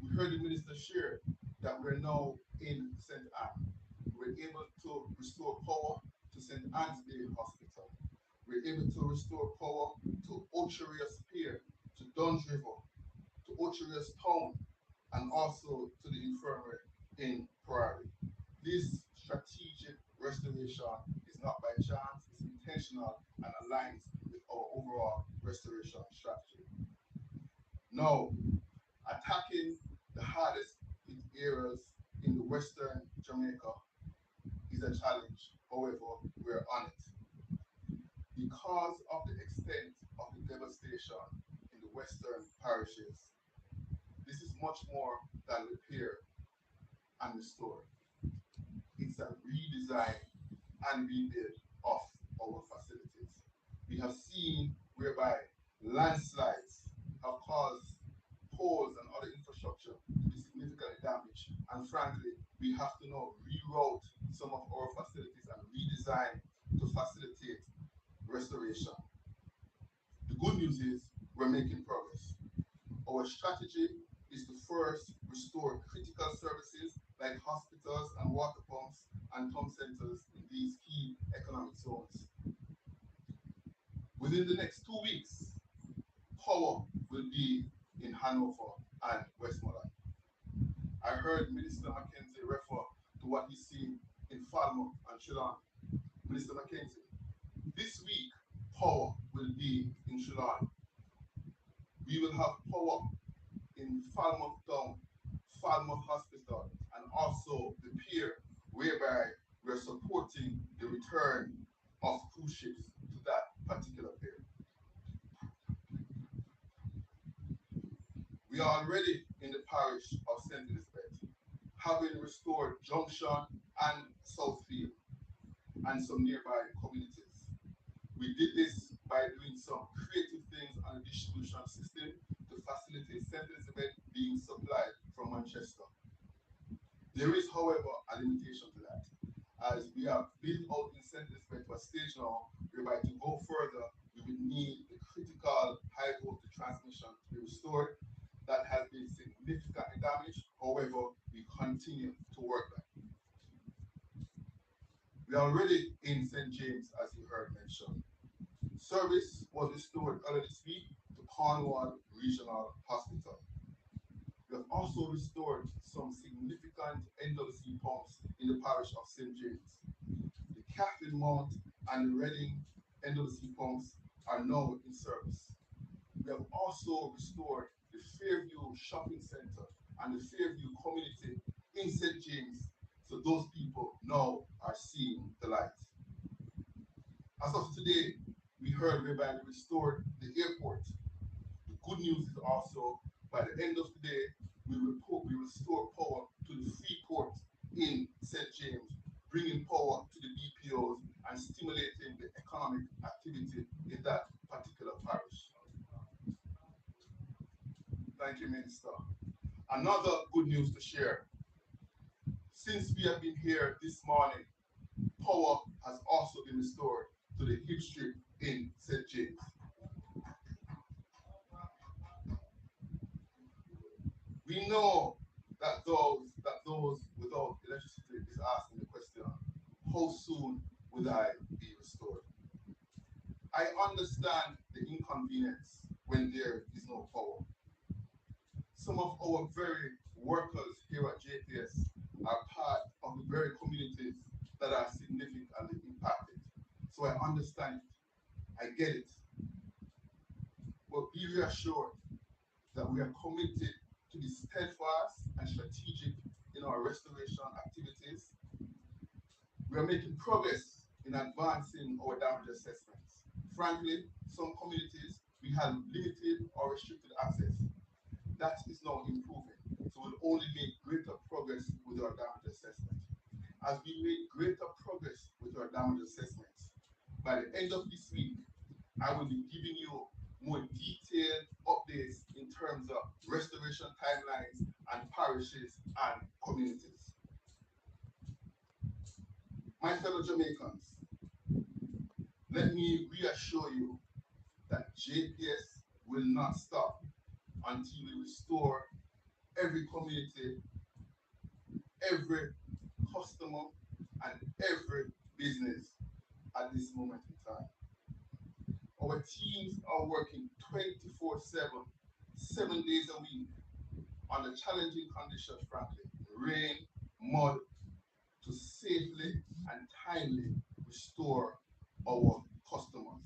We heard the minister share that we're now in St. Anne. We're able to restore power to St. Anne's Bay Hospital. We're able to restore power to Ocheria's Pier, to Duns River, to Ocheria's Town, and also to the infirmary in Prairie. This strategic restoration is not by chance, it's intentional and aligns with our overall restoration strategy. Now, attacking the hardest hit areas in the Western Jamaica is a challenge. However, we're on it. Because of the extent of the devastation in the Western parishes, this is much more than repair and restore. It's a redesign and rebuild of our facilities. We have seen whereby landslides have caused poles and other infrastructure to be significantly damaged. And frankly, we have to now reroute some of our facilities and redesign to facilitate restoration. The good news is we're making progress. Our strategy is to first restore critical services like hospitals and water pumps and town centers in these key economic zones. Within the next 2 weeks, power will be in Hanover, and Westmoreland. I heard Minister Mackenzie refer to what he's seen in Falmouth and Trelawney. Minister Mackenzie, this week, power will be in Trelawney. We will have power in Falmouth Town, Falmouth Hospital, and also the pier, whereby we're supporting the return of cruise ships to that particular pier. We are already in the parish of St. Elizabeth, having restored Junction and Southfield and some nearby communities. We did this by doing some creative things on the distribution system to facilitate St. Elizabeth being supplied from Manchester. There is, however, a limitation to that, as we have built out in St. Elizabeth to a stage now whereby to go further, we would need the critical high voltage transmission to be restored. That has been significantly damaged. However, we continue to work that. We are already in St. James, as you heard mentioned. Service was restored earlier this week to Cornwall Regional Hospital. We have also restored some significant NWC pumps in the parish of St. James. The Kathleen Mount and the Reading NWC pumps are now in service. We have also restored the Fairview Shopping Center and the Fairview community in St. James, so those people now are seeing the light. As of today, we heard whereby we restored the airport. The good news is also by the end of the day, we restore power to the free port in St. James, bringing power to the BPOs and stimulating the economic activity in that particular parish. Thank you, Minister. Another good news to share. Since we have been here this morning, power has also been restored to the hip strip in St. James. We know that those without electricity is asking the question, how soon will I be restored? I understand the inconvenience when there is no power. Some of our very workers here at JPS are part of the very communities that are significantly impacted. So I understand it. I get it. But be reassured that we are committed to be steadfast and strategic in our restoration activities. We are making progress in advancing our damage assessments. Frankly, some communities we had limited or restricted access. That is now improving. So we'll only make greater progress with our damage assessment. As we make greater progress with our damage assessments, by the end of this week, I will be giving you more detailed updates in terms of restoration timelines and parishes and communities. My fellow Jamaicans, let me reassure you that JPS will not stop until we restore every community, every customer, and every business at this moment in time. Our teams are working 24/7, 7 days a week, under challenging conditions, frankly, rain, mud, to safely and timely restore our customers.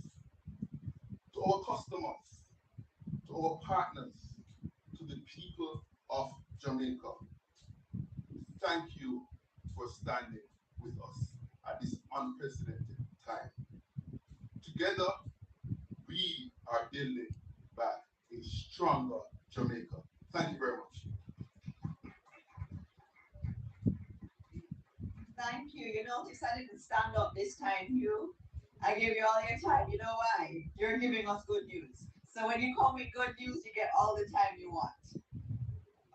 To our customers, to our partners, to the people of Jamaica, thank you for standing with us at this unprecedented time. Together, we are building back a stronger Jamaica. Thank you very much. Thank you. You notice I didn't stand up this time, you. I gave you all your time. You know why? You're giving us good news. So when you come with good news, you get all the time you want.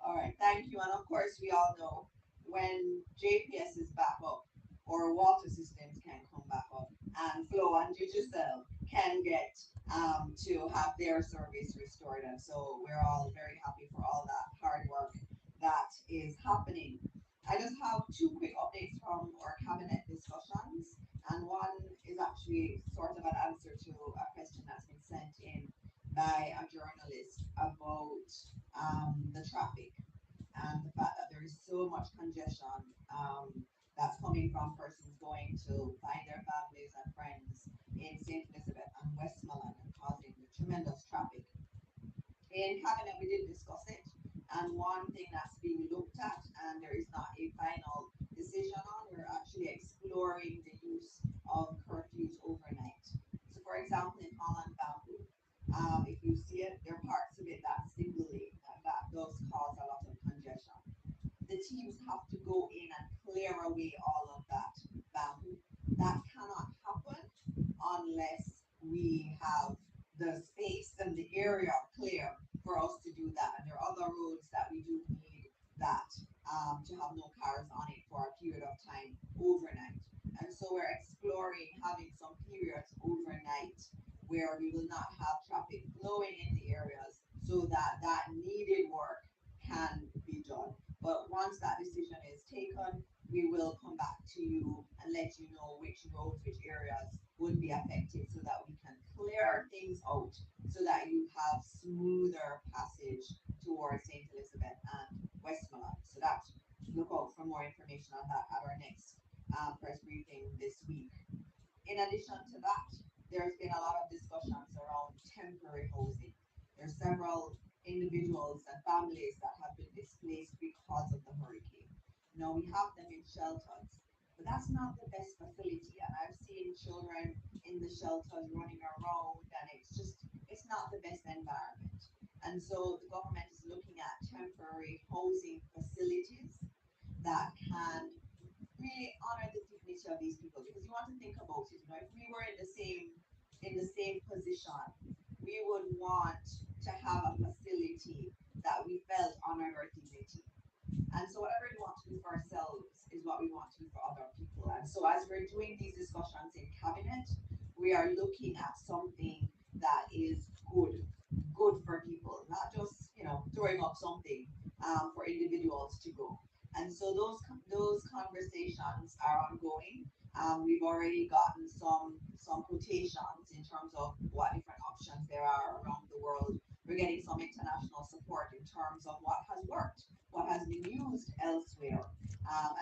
All right, thank you. And of course, we all know when JPS is back up, or water systems can come back up, and Flow and Digicel can get to have their service restored. And so we're all very happy for all that hard work that is happening. I just have two quick updates from our cabinet discussions, and one is actually sort of an answer to a question that's been sent in by a journalist about the traffic and the fact that there is so much congestion that's coming from persons going to find their families and friends in St. Elizabeth and Westmoreland and causing tremendous traffic. In cabinet, we did discuss it, and one thing that's being looked at, and there is not a final decision on, we're actually exploring the use of curfews overnight. So, for example, in Holland Bamboo, if you see it, there are parts of it that's single lane, and that does cause a lot of congestion. The teams have to go in and clear away all of that bamboo. That cannot happen unless we have the space and the area clear for us to do that. And there are other roads that we do need that to have no cars on it for a period of time overnight. And so we're exploring having some periods overnight where we will not have traffic flowing in the areas so that that needed work can be done. But once that decision is taken, we will come back to you and let you know which roads, which areas would be affected so that we can clear things out so that you have smoother passage towards St. Elizabeth and Westmoreland. So that look out for more information on that at our next press briefing this week. In addition to that, there's been a lot of discussions around temporary housing. There's several individuals and families that have been displaced because of the hurricane. Now we have them in shelters, but that's not the best facility. And I've seen children in the shelters running around, and it's not the best environment. And so the government is looking at temporary housing facilities that can really honor the dignity of these people, because you want to think about it. You know, if we were in the same position, we would want to have a facility that we felt honored our dignity. And so whatever we want to do for ourselves is what we want to do for other people. And so as we're doing these discussions in cabinet, we are looking at something that is good for people, not just throwing up something for individuals to go. And so those conversations are ongoing. We've already gotten some quotations in terms of what different options there are around the world. We're getting some international support in terms of what has worked, what has been used elsewhere.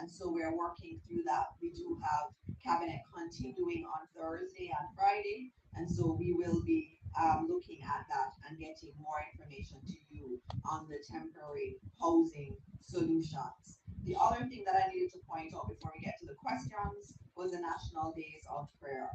And so we're working through that. We do have cabinet continuing on Thursday and Friday, and so we will be looking at that and getting more information to you on the temporary housing solutions. The other thing that I needed to point out before we get to the questions was the National Days of Prayer.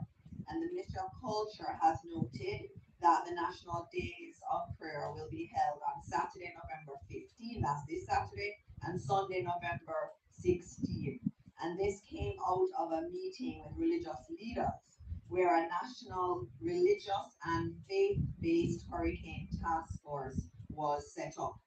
And the Ministry of Culture has noted that the National Days of Prayer will be held on Saturday, November 15th, that's this Saturday, and Sunday, November 16th. And this came out of a meeting with religious leaders where a national religious and faith based hurricane task force was set up.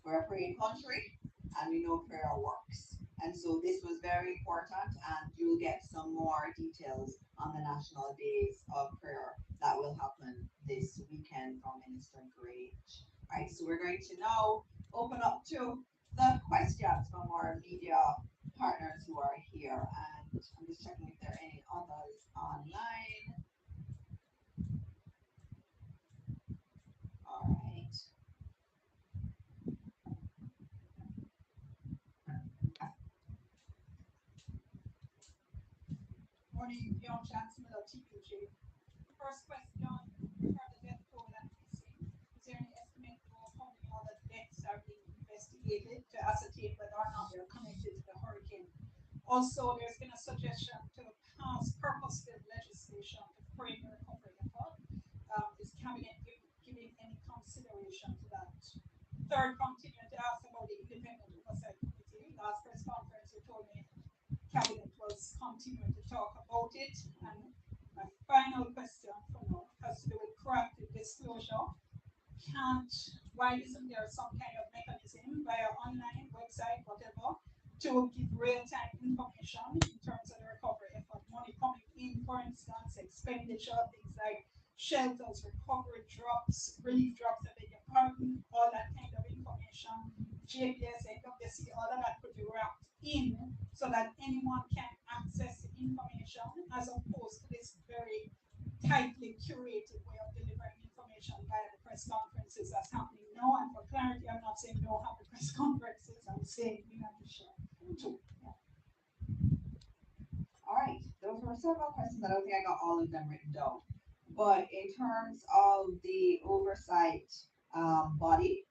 We're a praying country and we know prayer works. And so this was very important, and you'll get some more details on the National Days of Prayer that will happen this weekend from Minister Grange. All right, so we're going to now open up to the questions from our media partners who are here. And I'm just checking if there are any others online. All right. Morning, Young Chance Miller, TPG. First question, you heard the death toll that missing. Is there any estimate of how many other deaths are being investigated to ascertain whether or not they're connected to the hurricane? Also, there's been a suggestion to pass purpose-built legislation to frame the recovery effort. Is Cabinet giving any consideration to that? Third, continue to ask about the Independent Oversight Committee. Last press conference, you told me Cabinet was continuing to talk about it. And my final question for now has to do with proactive disclosure. Can't, why isn't there some kind of mechanism via online, website, whatever, to give real-time information in terms of the recovery effort? Money coming in, for instance, expenditure, things like shelters, recovery drops, relief drops, I beg your pardon, all that kind of information, JPS, AWC, all of that could be wrapped in so that anyone can access the information as opposed to this very tightly curated way of delivering information via the press conferences that's happening now. And for clarity, I'm not saying don't have the press conferences. I'm saying we have to share. All right, those were several questions. I don't think I got all of them written down. But in terms of the oversight body,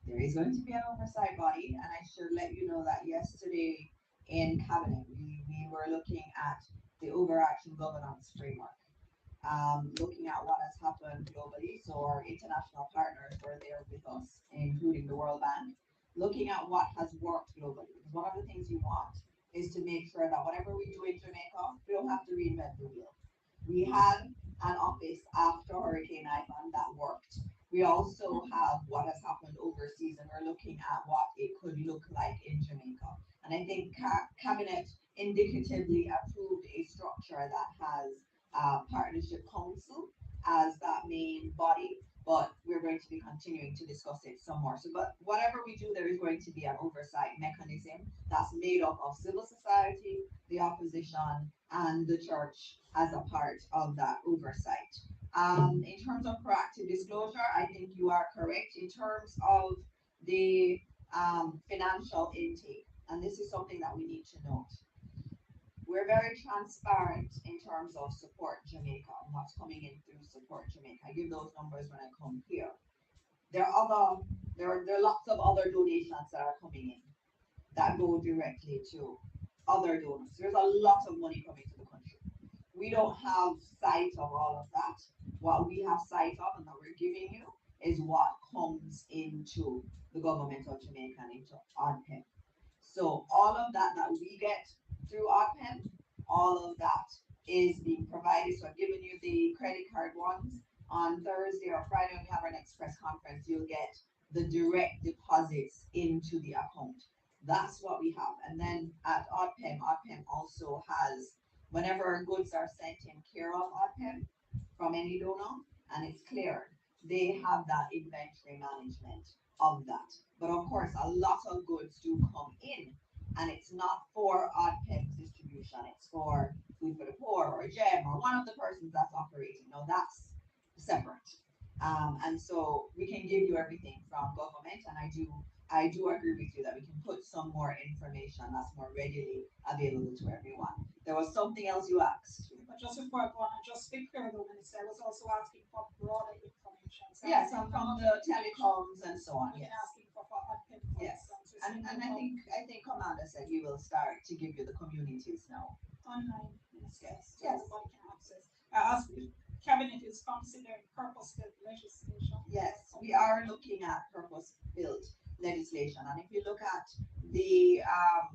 there is going to be an oversight body, and I should let you know that yesterday in cabinet we were looking at the overarching governance framework, looking at what has happened globally. So our international partners were there with us, including the World Bank, looking at what has worked globally. Because one of the things you want is to make sure that whatever we do in Jamaica, we don't have to reinvent the wheel. We had an office after Hurricane Ivan that worked. We also have what has happened overseas, and we're looking at what it could look like in Jamaica. And I think Cabinet indicatively approved a structure that has partnership council as that main body, but we're going to be continuing to discuss it some more. So, but whatever we do, there is going to be an oversight mechanism that's made up of civil society, the opposition, and the church as a part of that oversight. In terms of proactive disclosure, I think you are correct in terms of the financial intake, and this is something that we need to note. We're very transparent in terms of Support Jamaica and what's coming in through Support Jamaica. I give those numbers when I come here. There are lots of other donations that are coming in that go directly to other donors. There's a lot of money coming to the country. We don't have sight of all of that. What we have sight of and that we're giving you is what comes into the government of Jamaica and into ODPEM. So all of that that we get through ODPEM, all of that is being provided. So I've given you the credit card ones. On Thursday or Friday when we have our next press conference, you'll get the direct deposits into the account. That's what we have. And then at ODPEM also has, whenever goods are sent in care of ODPEM from any donor and it's cleared, they have that inventory management of that. But of course, a lot of goods do come in, and it's not for ODPEM's distribution, it's for Food for the Poor or GEM or one of the persons that's operating. Now that's separate. And so we can give you everything from government, and I do agree with you that we can put some more information that's more readily available to everyone. There was something else you asked. But just before I go on, just speak clear though, Minister, I was also asking for broader information. So Yes, from the telecoms and so on. Yes. Yes. Asking for admin, for Yes. instance. And I think Commander said he will start to give you the communities now. Online, Minister, Yes. so Yes. everybody can access. I asked if Cabinet is considering purpose-built legislation. Yes, we are looking at purpose-built legislation, and if you look at the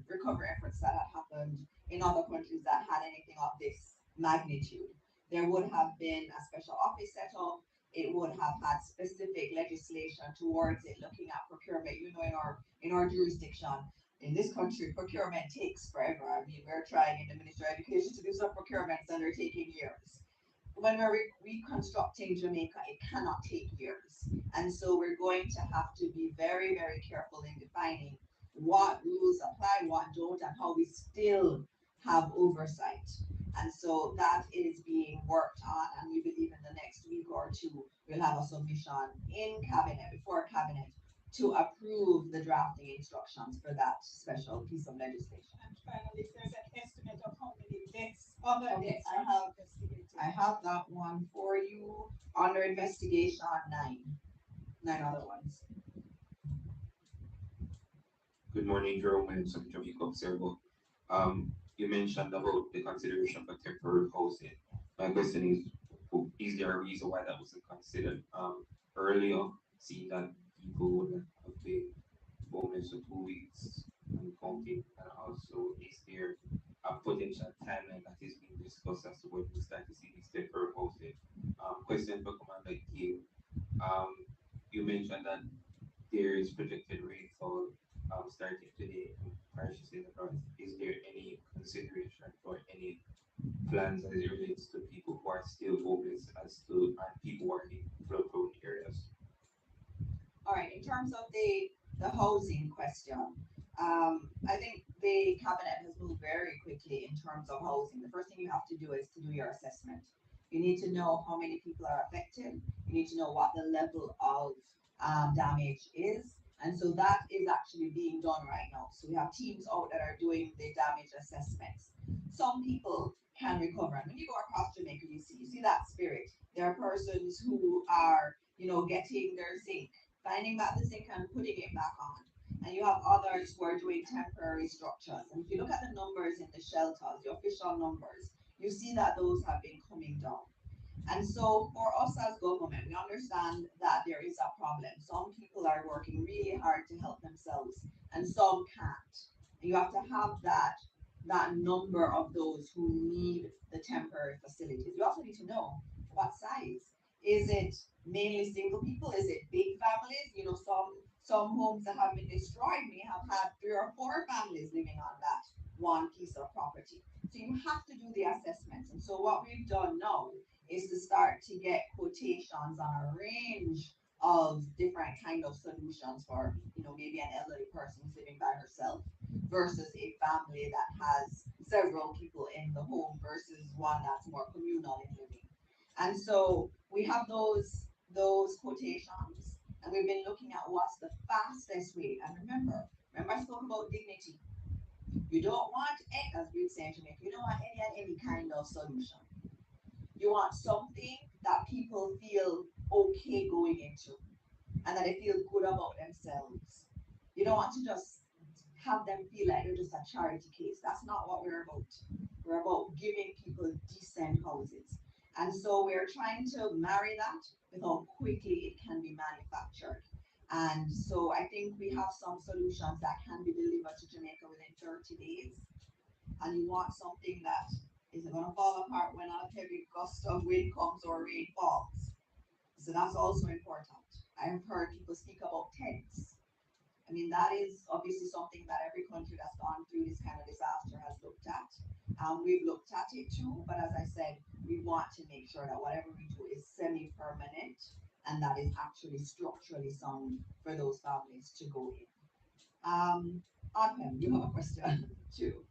recovery efforts that had happened in other countries that had anything of this magnitude, there would have been a special office set up. It would have had specific legislation towards it, looking at procurement. You know, in our jurisdiction, in this country, procurement takes forever. I mean, we're trying in the Ministry of Education to do some procurements that are taking years. When we're reconstructing Jamaica, it cannot take years. And so we're going to have to be very, very careful in defining what rules apply, what don't, and how we still have oversight. And so that is being worked on, and we believe in the next week or two, we'll have a submission in cabinet, before cabinet, to approve the drafting instructions for that special piece of legislation. And finally, if there's an estimate of how many deaths, other Okay, deaths I are have- investigated. I have that one for you under investigation, nine other ones. Good morning, Jerome Williams from Jamaica Observer. You mentioned about the consideration for temporary housing. My question is there a reason why that wasn't considered earlier, seeing that people would have been homeless for 2 weeks and counting, and also is there a potential timeline that is being discussed as to when we start to see this temporary housing? Question for Commander Kim. Um, you mentioned that there is projected rainfall starting today in parishes in the north. Is there any consideration for any plans as it relates to people who are still homeless as to and people who are in flood prone areas? All right, in terms of the housing question, I think the cabinet has moved very quickly in terms of housing. The first thing you have to do is to do your assessment. You need to know how many people are affected. You need to know what the level of damage is. And so that is actually being done right now. So we have teams out that are doing the damage assessments. Some people can recover. And when you go across Jamaica, you see that spirit. There are persons who are, getting their zinc, finding back the zinc and putting it back on. And you have others who are doing temporary structures. And if you look at the numbers in the shelters, the official numbers, you see that those have been coming down. And so for us as government, we understand that there is a problem. Some people are working really hard to help themselves and some can't. And you have to have that number of those who need the temporary facilities. You also need to know what size. Is it mainly single people? Is it big families? Some homes that have been destroyed may have had 3 or 4 families living on that one piece of property. So you have to do the assessments. And so what we've done now is to start to get quotations on a range of different kind of solutions for maybe an elderly person who's living by herself versus a family that has several people in the home versus one that's more communal in living. And so we have those quotations and we've been looking at what's the fastest way. And remember I spoke about dignity. You don't want, as we would say in Jamaica, you don't want any kind of solution. You want something that people feel okay going into and that they feel good about themselves. You don't want to just have them feel like they're just a charity case. That's not what we're about. We're about giving people decent houses. And so we're trying to marry that with how quickly it can be manufactured. And so I think we have some solutions that can be delivered to Jamaica within 30 days and you want something that isn't going to fall apart when a heavy gust of wind comes or rain falls. So that's also important. I've heard people speak about tents. I mean, that is obviously something that every country that's gone through this kind of disaster has looked at. We've looked at it too, but as I said, we want to make sure that whatever we do is semi permanent and that is actually structurally sound for those families to go in. Adhem, you have a question too.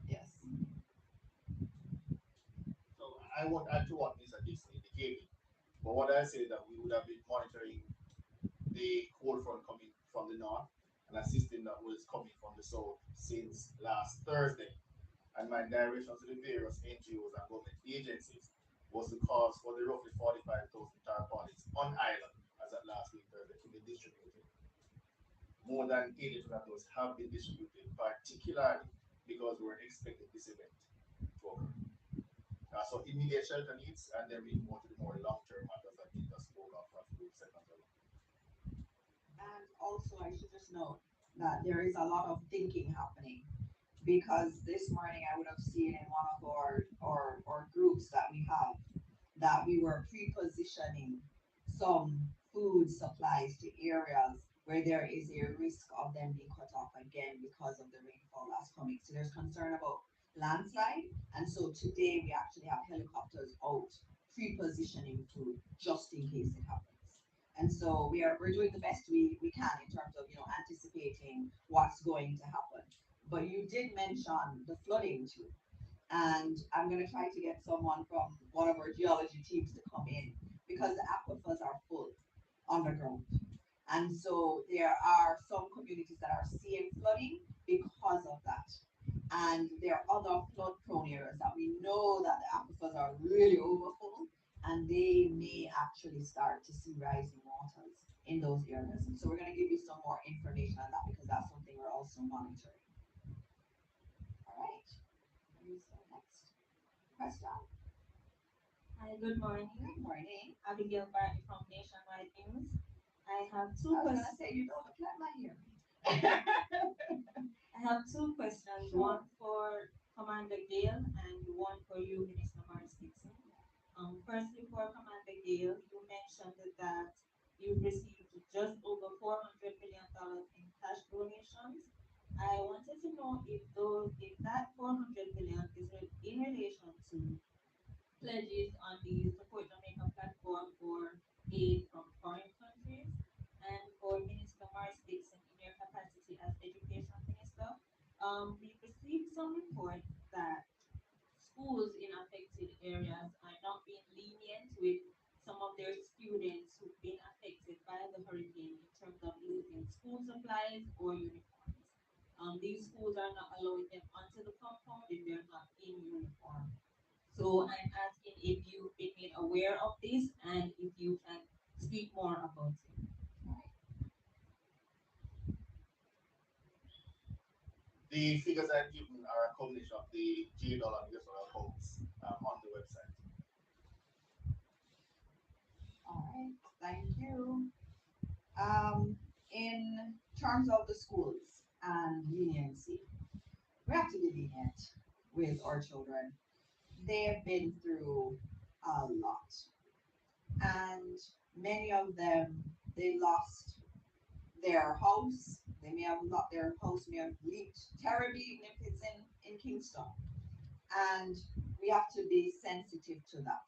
Yes. So I won't add to what Mr. Gibson indicated, but what I say is that we would have been monitoring the cold front coming from the north and assisting that was coming from the south since last Thursday. And my direction to the various NGOs and government agencies was to cause for the roughly 45,000 tarpaulins on island as at last week Thursday to be distributed. More than 80% of those have been distributed, particularly because we were expecting this event to occur. So immediate shelter needs, and then we can go to the more long-term matters that we just spoke of a few seconds ago. And also, I should just note that there is a lot of thinking happening because this morning I would have seen in one of our groups that we have that we were pre-positioning some food supplies to areas where there is a risk of them being cut off again because of the rainfall that's coming. So there's concern about landslide, and so today we actually have helicopters out pre-positioning food just in case it happens. And so we're doing the best we can in terms of anticipating what's going to happen. But you did mention the flooding too, and I'm going to try to get someone from one of our geology teams to come in because the aquifers are full underground. And so there are some communities that are seeing flooding because of that. And there are other flood prone areas that we know that the aquifers are really overfull and they may actually start to see rising waters in those areas. And so we're going to give you some more information on that because that's something we're also monitoring. All right. Who's next? Question? Hi, good morning. Good morning. Abigail Barney from Nationwide News. I have I two was gonna questions. say you don't look like my hair. I have two questions. Sure. One for Commander Gale and one for you, Minister Morris Dixon. Firstly, for Commander Gale, you mentioned that you've received just over $400 million in cash donations. I wanted to know if that 400 million is in relation to pledges on the Support Jamaica platform for aid from foreign countries, and for Minister Morris Dixon in your capacity as Education Minister. We've received some reports that schools in affected areas are not being lenient with some of their students who've been affected by the hurricane supplies or uniforms. These schools are not allowing them onto the compound if they're not in uniform. So I'm asking if you've been made aware of this and if you can speak more about it. The figures I've given are a combination of the JDOL and US dollar codes on the website. All right, thank you. In terms of the schools and leniency, we have to be lenient with our children. They have been through a lot, and many of them they lost their house. They may have lost their house may have leaked terribly, even if it's in Kingston, and we have to be sensitive to that.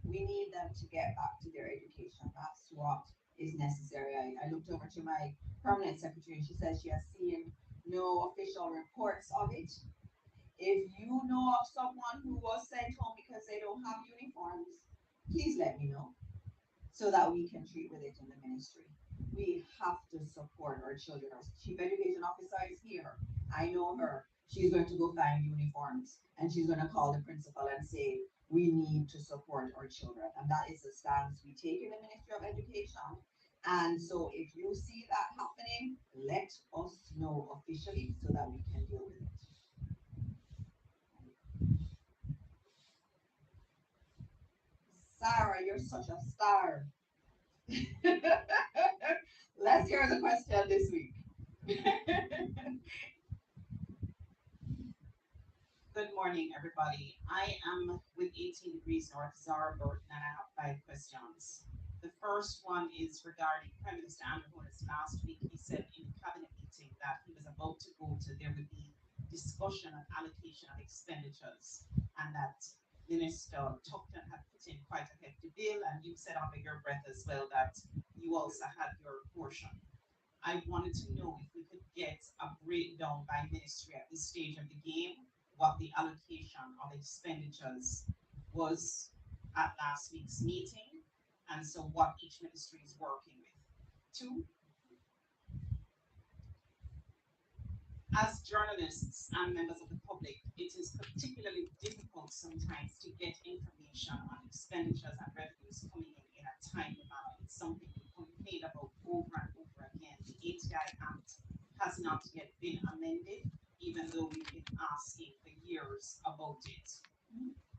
We need them to get back to their education. That's what is necessary. I looked over to my permanent secretary and she says she has seen no official reports of it. If you know of someone who was sent home because they don't have uniforms, please let me know so that we can treat with it in the ministry. We have to support our children. Our chief education officer is here. I know her. She's going to go find uniforms and she's going to call the principal and say, we need to support our children. And that is the stance we take in the Ministry of Education. And so if you see that happening, let us know officially so that we can deal with it. Sarah, you're such a star. Let's hear the question this week. Good morning, everybody. I am with 18 Degrees North, Zara Burton, and I have 5 questions. The first one is regarding Prime Minister Andrew Holness. Last week, he said in the cabinet meeting that he was about to go to, there would be discussion on allocation of expenditures, and that Minister Tupton had put in quite a hefty bill, and you said under your breath as well that you also had your portion. I wanted to know if we could get a breakdown by ministry at this stage of the game, what the allocation of expenditures was at last week's meeting, and so what each ministry is working with. Two, as journalists and members of the public, it is particularly difficult sometimes to get information on expenditures and revenues coming in a timely manner. It's something we complain about over and over again. The ATI Act has not yet been amended, even though we've been asking for years about it.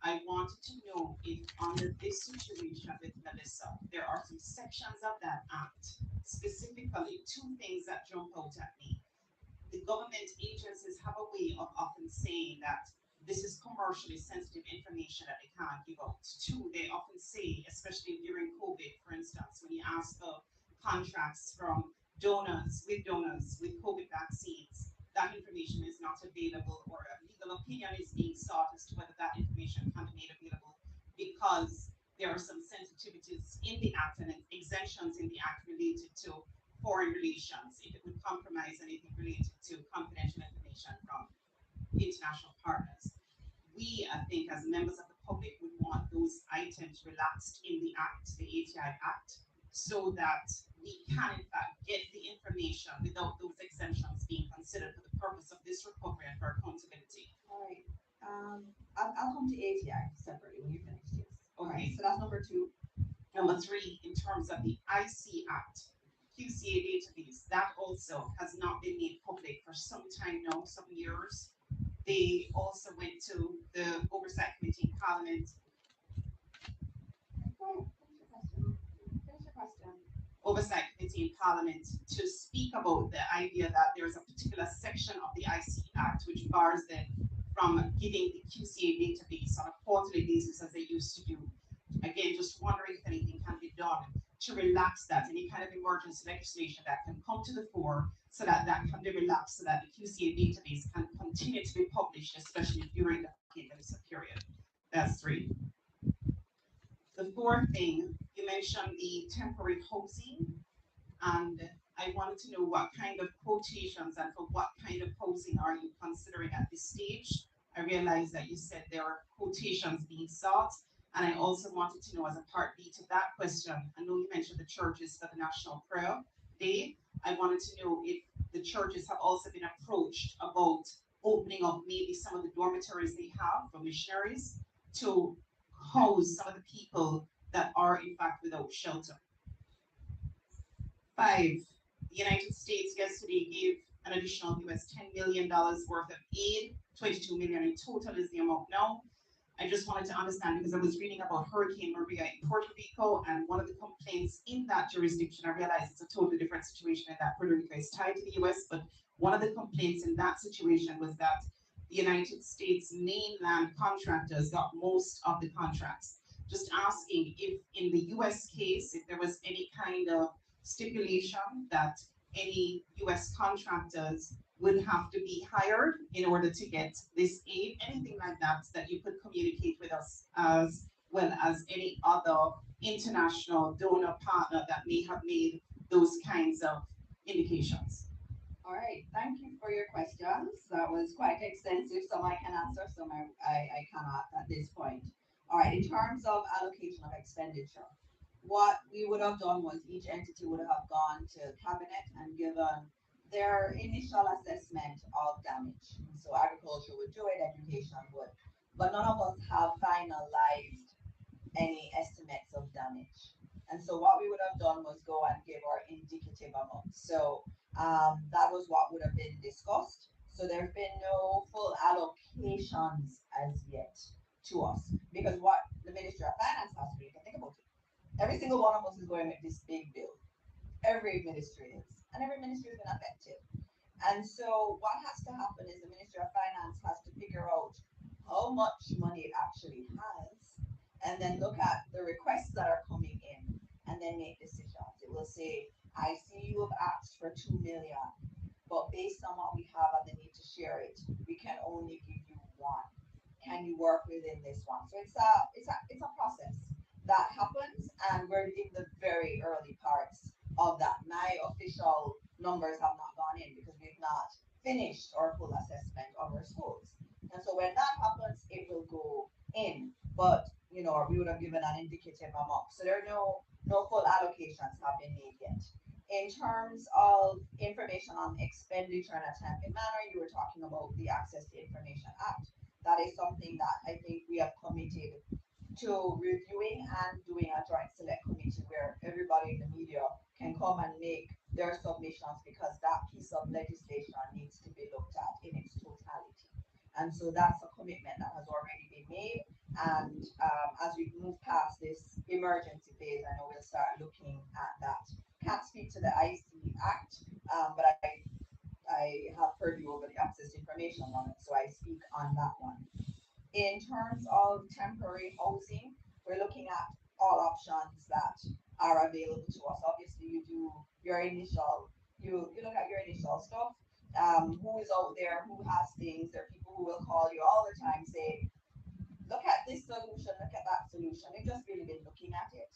I wanted to know if under this situation with Melissa, there are some sections of that act, specifically two things that jump out at me. The government agencies have a way of often saying that this is commercially sensitive information that they can't give out. Two, they often say, especially during COVID, for instance, when you ask for contracts from donors with COVID vaccines, that information is not available, or a legal opinion is being sought as to whether that information can be made available because there are some sensitivities in the act and exemptions in the act related to foreign relations, if it would compromise anything related to confidential information from international partners. We, I think, as members of the public, would want those items relaxed in the Act, the ATI Act, so that we can, in fact, get the information without those exemptions being considered for the purpose of this recovery and for accountability. All right. I'll come to ATI separately when you finish this. All right. Okay. So that's number two. Number three, in terms of the IC Act, QCA database, that also has not been made public for some time now, some years. They also went to the Oversight Committee in Parliament. Finish your question. Oversight Committee in Parliament to speak about the idea that there's a particular section of the IC Act which bars them from giving the QCA database on a quarterly basis as they used to do. Again, just wondering if anything can be done to relax that, any kind of emergency legislation that can come to the fore so that that can be relaxed, so that the QCA database can continue to be published, especially during the Melissa period. That's three. The fourth thing, you mentioned the temporary housing, and I wanted to know what kind of quotations and for what kind of housing are you considering at this stage? I realize that you said there are quotations being sought, and I also wanted to know, as a part B to that question, I know you mentioned the churches for the National Prayer Day. I wanted to know if the churches have also been approached about opening up maybe some of the dormitories they have for missionaries to house some of the people that are in fact without shelter. Five, the United States yesterday gave an additional US $10 million worth of aid, 22 million in total is the amount now. I just wanted to understand because I was reading about Hurricane Maria in Puerto Rico, and one of the complaints in that jurisdiction, I realize it's a totally different situation in that Puerto Rico is tied to the US, but one of the complaints in that situation was that the United States mainland contractors got most of the contracts. Just asking if in the US case, if there was any kind of stipulation that any US contractors would have to be hired in order to get this aid, anything like that, that you could communicate with us as well as any other international donor partner that may have made those kinds of indications. All right, thank you for your questions. That was quite extensive. Some I can answer, some I cannot at this point. All right, in terms of allocation of expenditure, what we would have done was each entity would have gone to cabinet and given their initial assessment of damage. So agriculture would do it, education would, but none of us have finalized any estimates of damage. And so what we would have done was go and give our indicative amounts. So that was what would have been discussed. So there's been no full allocations as yet to us because what the Ministry of Finance has to do, you can think about it. Every single one of us is going with this big bill. Every ministry is, and every ministry has been affected. And so what has to happen is the Ministry of Finance has to figure out how much money it actually has and then look at the requests that are coming in and then make decisions. It will say, I see you have asked for 2 million, but based on what we have and the need to share it, we can only give you one. Can you work within this one? So it's a process that happens, and we're in the very early parts of that. My official numbers have not gone in because we've not finished our full assessment of our schools. And so when that happens, it will go in. But we would have given an indicative amount. So there are no full allocations have been made yet. In terms of information on expenditure in a timely manner, you were talking about the Access to Information Act. That is something that I think we have committed to reviewing and doing a joint select committee where everybody in the media can come and make their submissions because that piece of legislation needs to be looked at in its totality. And so that's a commitment that has already been made. And as we move past this emergency phase, I know we'll start looking at that. Can't speak to the IC Act, but I have purview over the access information on it, so I speak on that one. In terms of temporary housing, we're looking at all options that are available to us. Obviously, you do your initial, you look at your initial stuff. Who is out there, who has things. There are people who will call you all the time, say, look at this solution, look at that solution. We've just really been looking at it.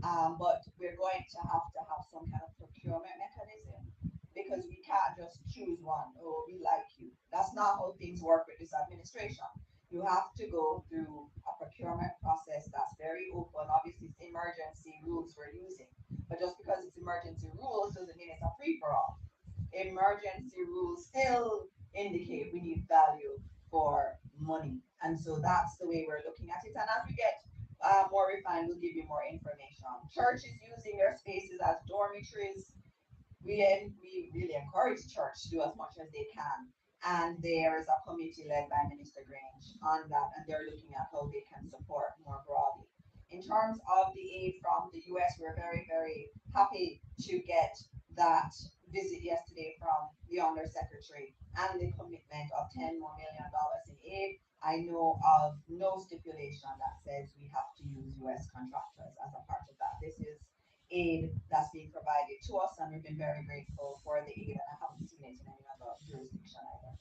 But we're going to have some kind of procurement mechanism because we can't just choose one. Oh, we like you. That's not how things work with this administration. You have to go through a procurement process that's very open. Obviously, it's emergency rules we're using. But just because it's emergency rules doesn't mean it's a free for all. Emergency rules still indicate we need value for money. And so that's the way we're looking at it. And as we get more refined, we'll give you more information. Churches using their spaces as dormitories. We really encourage church to do as much as they can. And there is a committee led by Minister Grange on that, and they're looking at how they can support more broadly. In terms of the aid from the US, we're very, very happy to get that visit yesterday from the Undersecretary and the commitment of $10 more million in aid. I know of no stipulation that says we have to use US contractors as a part of that. This is aid that's being provided to us, and we've been very grateful for the aid, and I haven't seen it in any other jurisdiction either.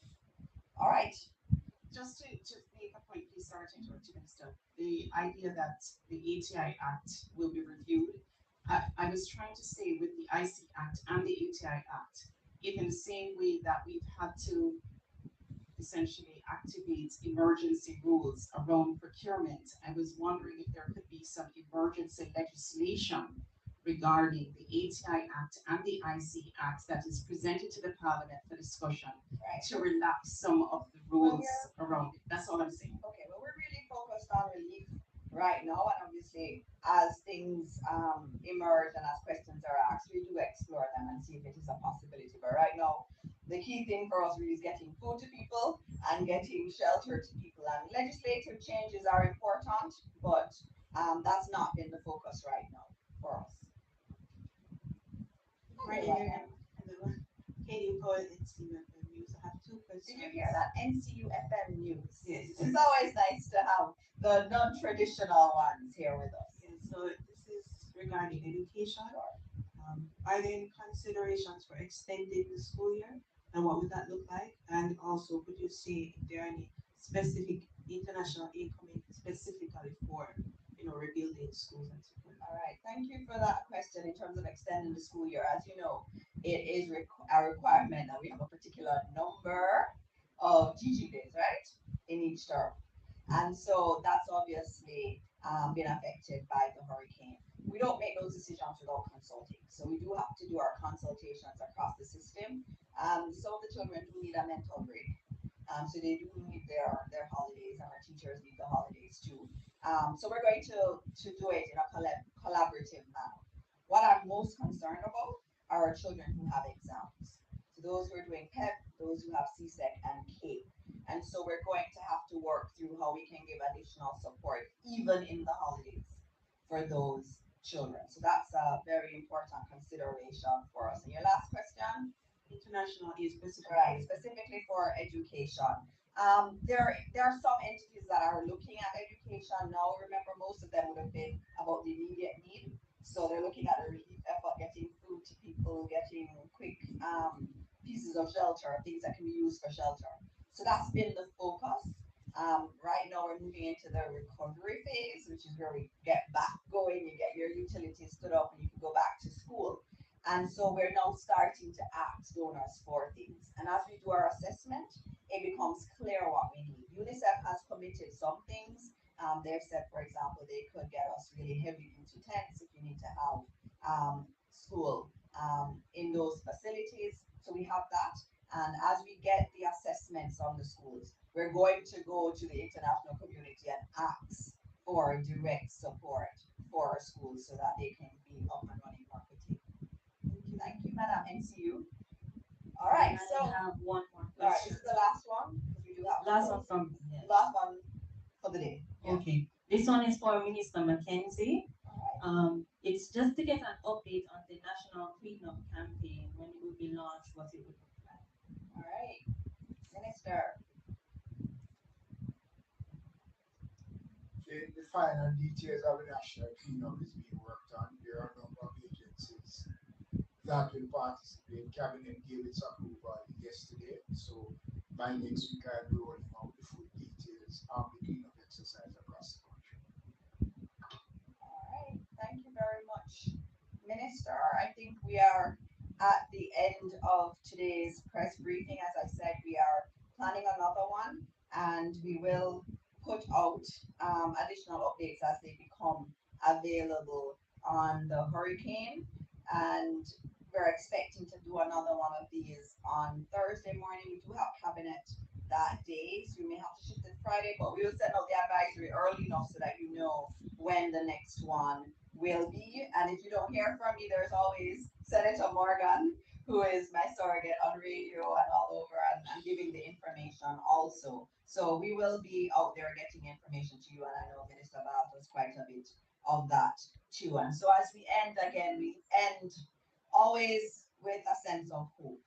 All right. Just to make a point, please, sorry to interrupt you, Minister. The idea that the ATI Act will be reviewed, I was trying to say with the IC Act and the ATI Act, if in the same way that we've had to essentially activate emergency rules around procurement, I was wondering if there could be some emergency legislation regarding the ATI Act and the IC Act that is presented to the Parliament for discussion Right. to relax some of the rules around it. That's all I'm saying. Okay, well, we're really focused on relief right now, and obviously, as things emerge and as questions are asked, we do explore them and see if it is a possibility. But right now, the key thing for us really is getting food to people and getting shelter to people. And legislative changes are important, but that's not been the focus right now for us. Right here, and the one, Katie Boyd and Stephen News. I have two questions. Did you hear that? NCU FM News. Yes. It's always nice to have the non-traditional ones here with us. Yeah, so this is regarding education. Are there any considerations for extending the school year, and what would that look like? And also, could you say if there are any specific international aid coming specifically for, rebuilding schools and so forth? All right, thank you for that question. In terms of extending the school year, as you know, it is a requirement that we have a particular number of GG days, right, in each term. And so that's obviously been affected by the hurricane. We don't make those decisions without consulting. So we do have to do our consultations across the system. Some of the children do need a mental break. So they do need their holidays, and our teachers need the holidays too. So we're going to do it in a collaborative manner. What I'm most concerned about are our children who have exams. So those who are doing PEP, those who have CSEC and K. And so we're going to have to work through how we can give additional support even in the holidays for those children. So that's a very important consideration for us. And your last question? International aid specifically. Right, specifically for education. There are some entities that are looking at education now. Remember, most of them would have been about the immediate need. So they're looking at a relief effort, getting food to people, getting quick pieces of shelter, things that can be used for shelter. So that's been the focus. Right now, we're moving into the recovery phase, which is where we get back going. You get your utilities stood up, and you can go back to school. And so we're now starting to ask donors for things. And as we do our assessment, it becomes clear what we need. UNICEF has committed some things. They've said, for example, they could get us really heavy into tents if you need to have school in those facilities. So we have that. And as we get the assessments on the schools, we're going to go to the international community and ask for direct support for our schools so that they can be up and running more quickly. Thank you, Madam NCU. All right, so I have one more all right, question. this is the last one because we do have Last one from yes. last one for the day. Yeah. Okay. This one is for Minister Mackenzie. It's just to get an update on the National Cleanup Campaign, when it will be launched, what it would look like. All right, Minister. The final details of the national cleanup is being worked on. There are a number of agencies that will participate. Cabinet gave its approval yesterday, so by next week I'll be rolling out the full details of the cleanup exercise across the country. All right, thank you very much, Minister. I think we are at the end of today's press briefing. As I said, we are planning another one, and we will put out additional updates as they become available on the hurricane. And we're expecting to do another one of these on Thursday morning. We do have cabinet that day, so we may have to shift it Friday, but we will send out the advisory early enough so that you know when the next one will be. And if you don't hear from me, there's always Senator Morgan, who is my surrogate on radio and all over and giving the information also. So we will be out there getting information to you, and I know Minister Bath does quite a bit of that too. And so as we end again, we end always with a sense of hope.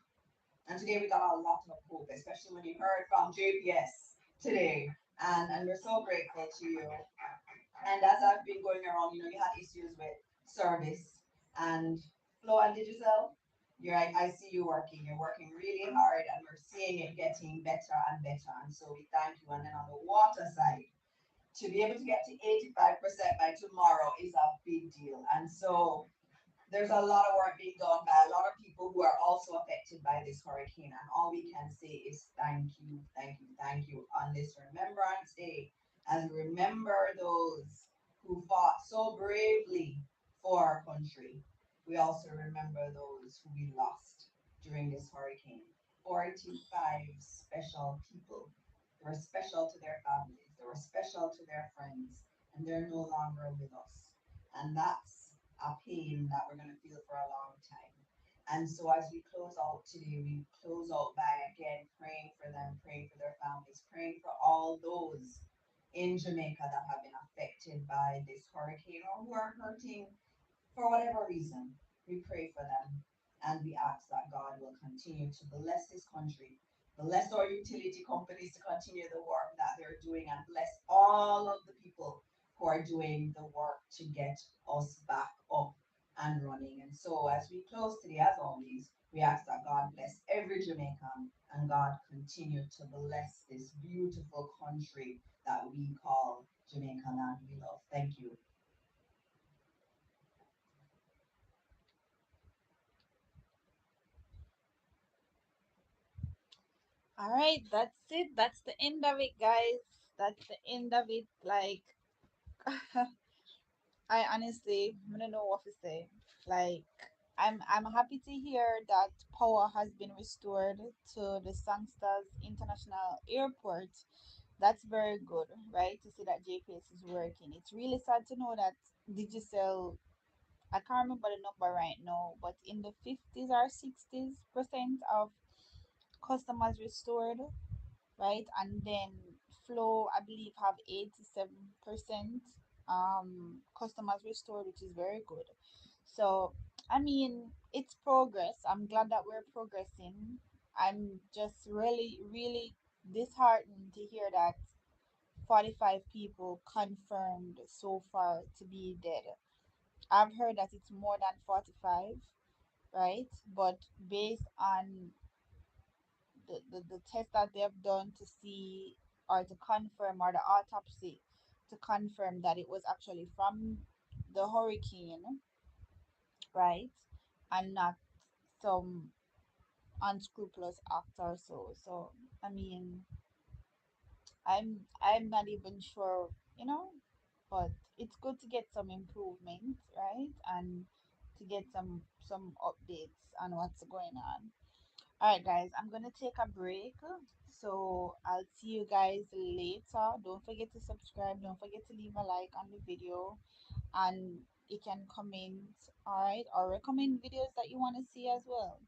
And today we got a lot of hope, especially when you heard from JPS today. And we're so grateful to you. And as I've been going around, you had issues with service and Flo and Digital. I see you working. You're working really hard, and we're seeing it getting better and better. And so we thank you. And then on the water side, to be able to get to 85% by tomorrow is a big deal. And so there's a lot of work being done by a lot of people who are also affected by this hurricane. And all we can say is thank you, thank you, thank you on this Remembrance Day. And remember those who fought so bravely for our country. We also remember those who we lost during this hurricane. 45 special people. They were special to their families, they were special to their friends, and they're no longer with us. And that's a pain that we're going to feel for a long time. And so, as we close out today, we close out by again praying for them, praying for their families, praying for all those in Jamaica that have been affected by this hurricane or who are hurting for whatever reason. We pray for them and we ask that God will continue to bless this country, bless our utility companies to continue the work that they're doing, and bless all of the people who are doing the work to get us back up and running. And so, as we close today, as always, we ask that God bless every Jamaican and God continue to bless this beautiful country that we call Jamaica land we love. Thank you. All right, that's it. That's the end of it, guys. That's the end of it. Like, I honestly, I don't know what to say. Like, I'm happy to hear that power has been restored to the Sangsters International Airport. That's very good, right? To see that JPS is working. It's really sad to know that Digicel, I can't remember the number right now, but in the 50s or 60s% of customers restored, right? And then Flow, I believe, have 87% customers restored, which is very good. So, I mean, it's progress. I'm glad that we're progressing. I'm just really, really disheartened to hear that 45 people confirmed so far to be dead. I've heard that it's more than 45, right? But based on the test that they've done to see or to confirm, or the autopsy to confirm that it was actually from the hurricane, right? And not some unscrupulous act or so. So I mean, I'm not even sure, but it's good to get some improvement, right? And to get some updates on what's going on. All right, guys, I'm gonna take a break. So I'll see you guys later. Don't forget to subscribe. Don't forget to leave a like on the video, and you can comment, all right, or recommend videos that you want to see as well.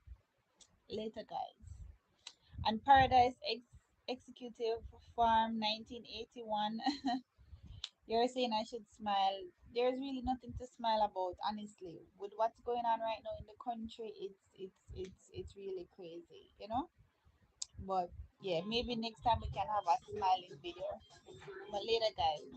Later, guys. And Executive Farm 1981. You're saying I should smile. There's really nothing to smile about, honestly. With what's going on right now in the country, it's really crazy, you know? But yeah, maybe next time we can have a smiling video. But later, guys.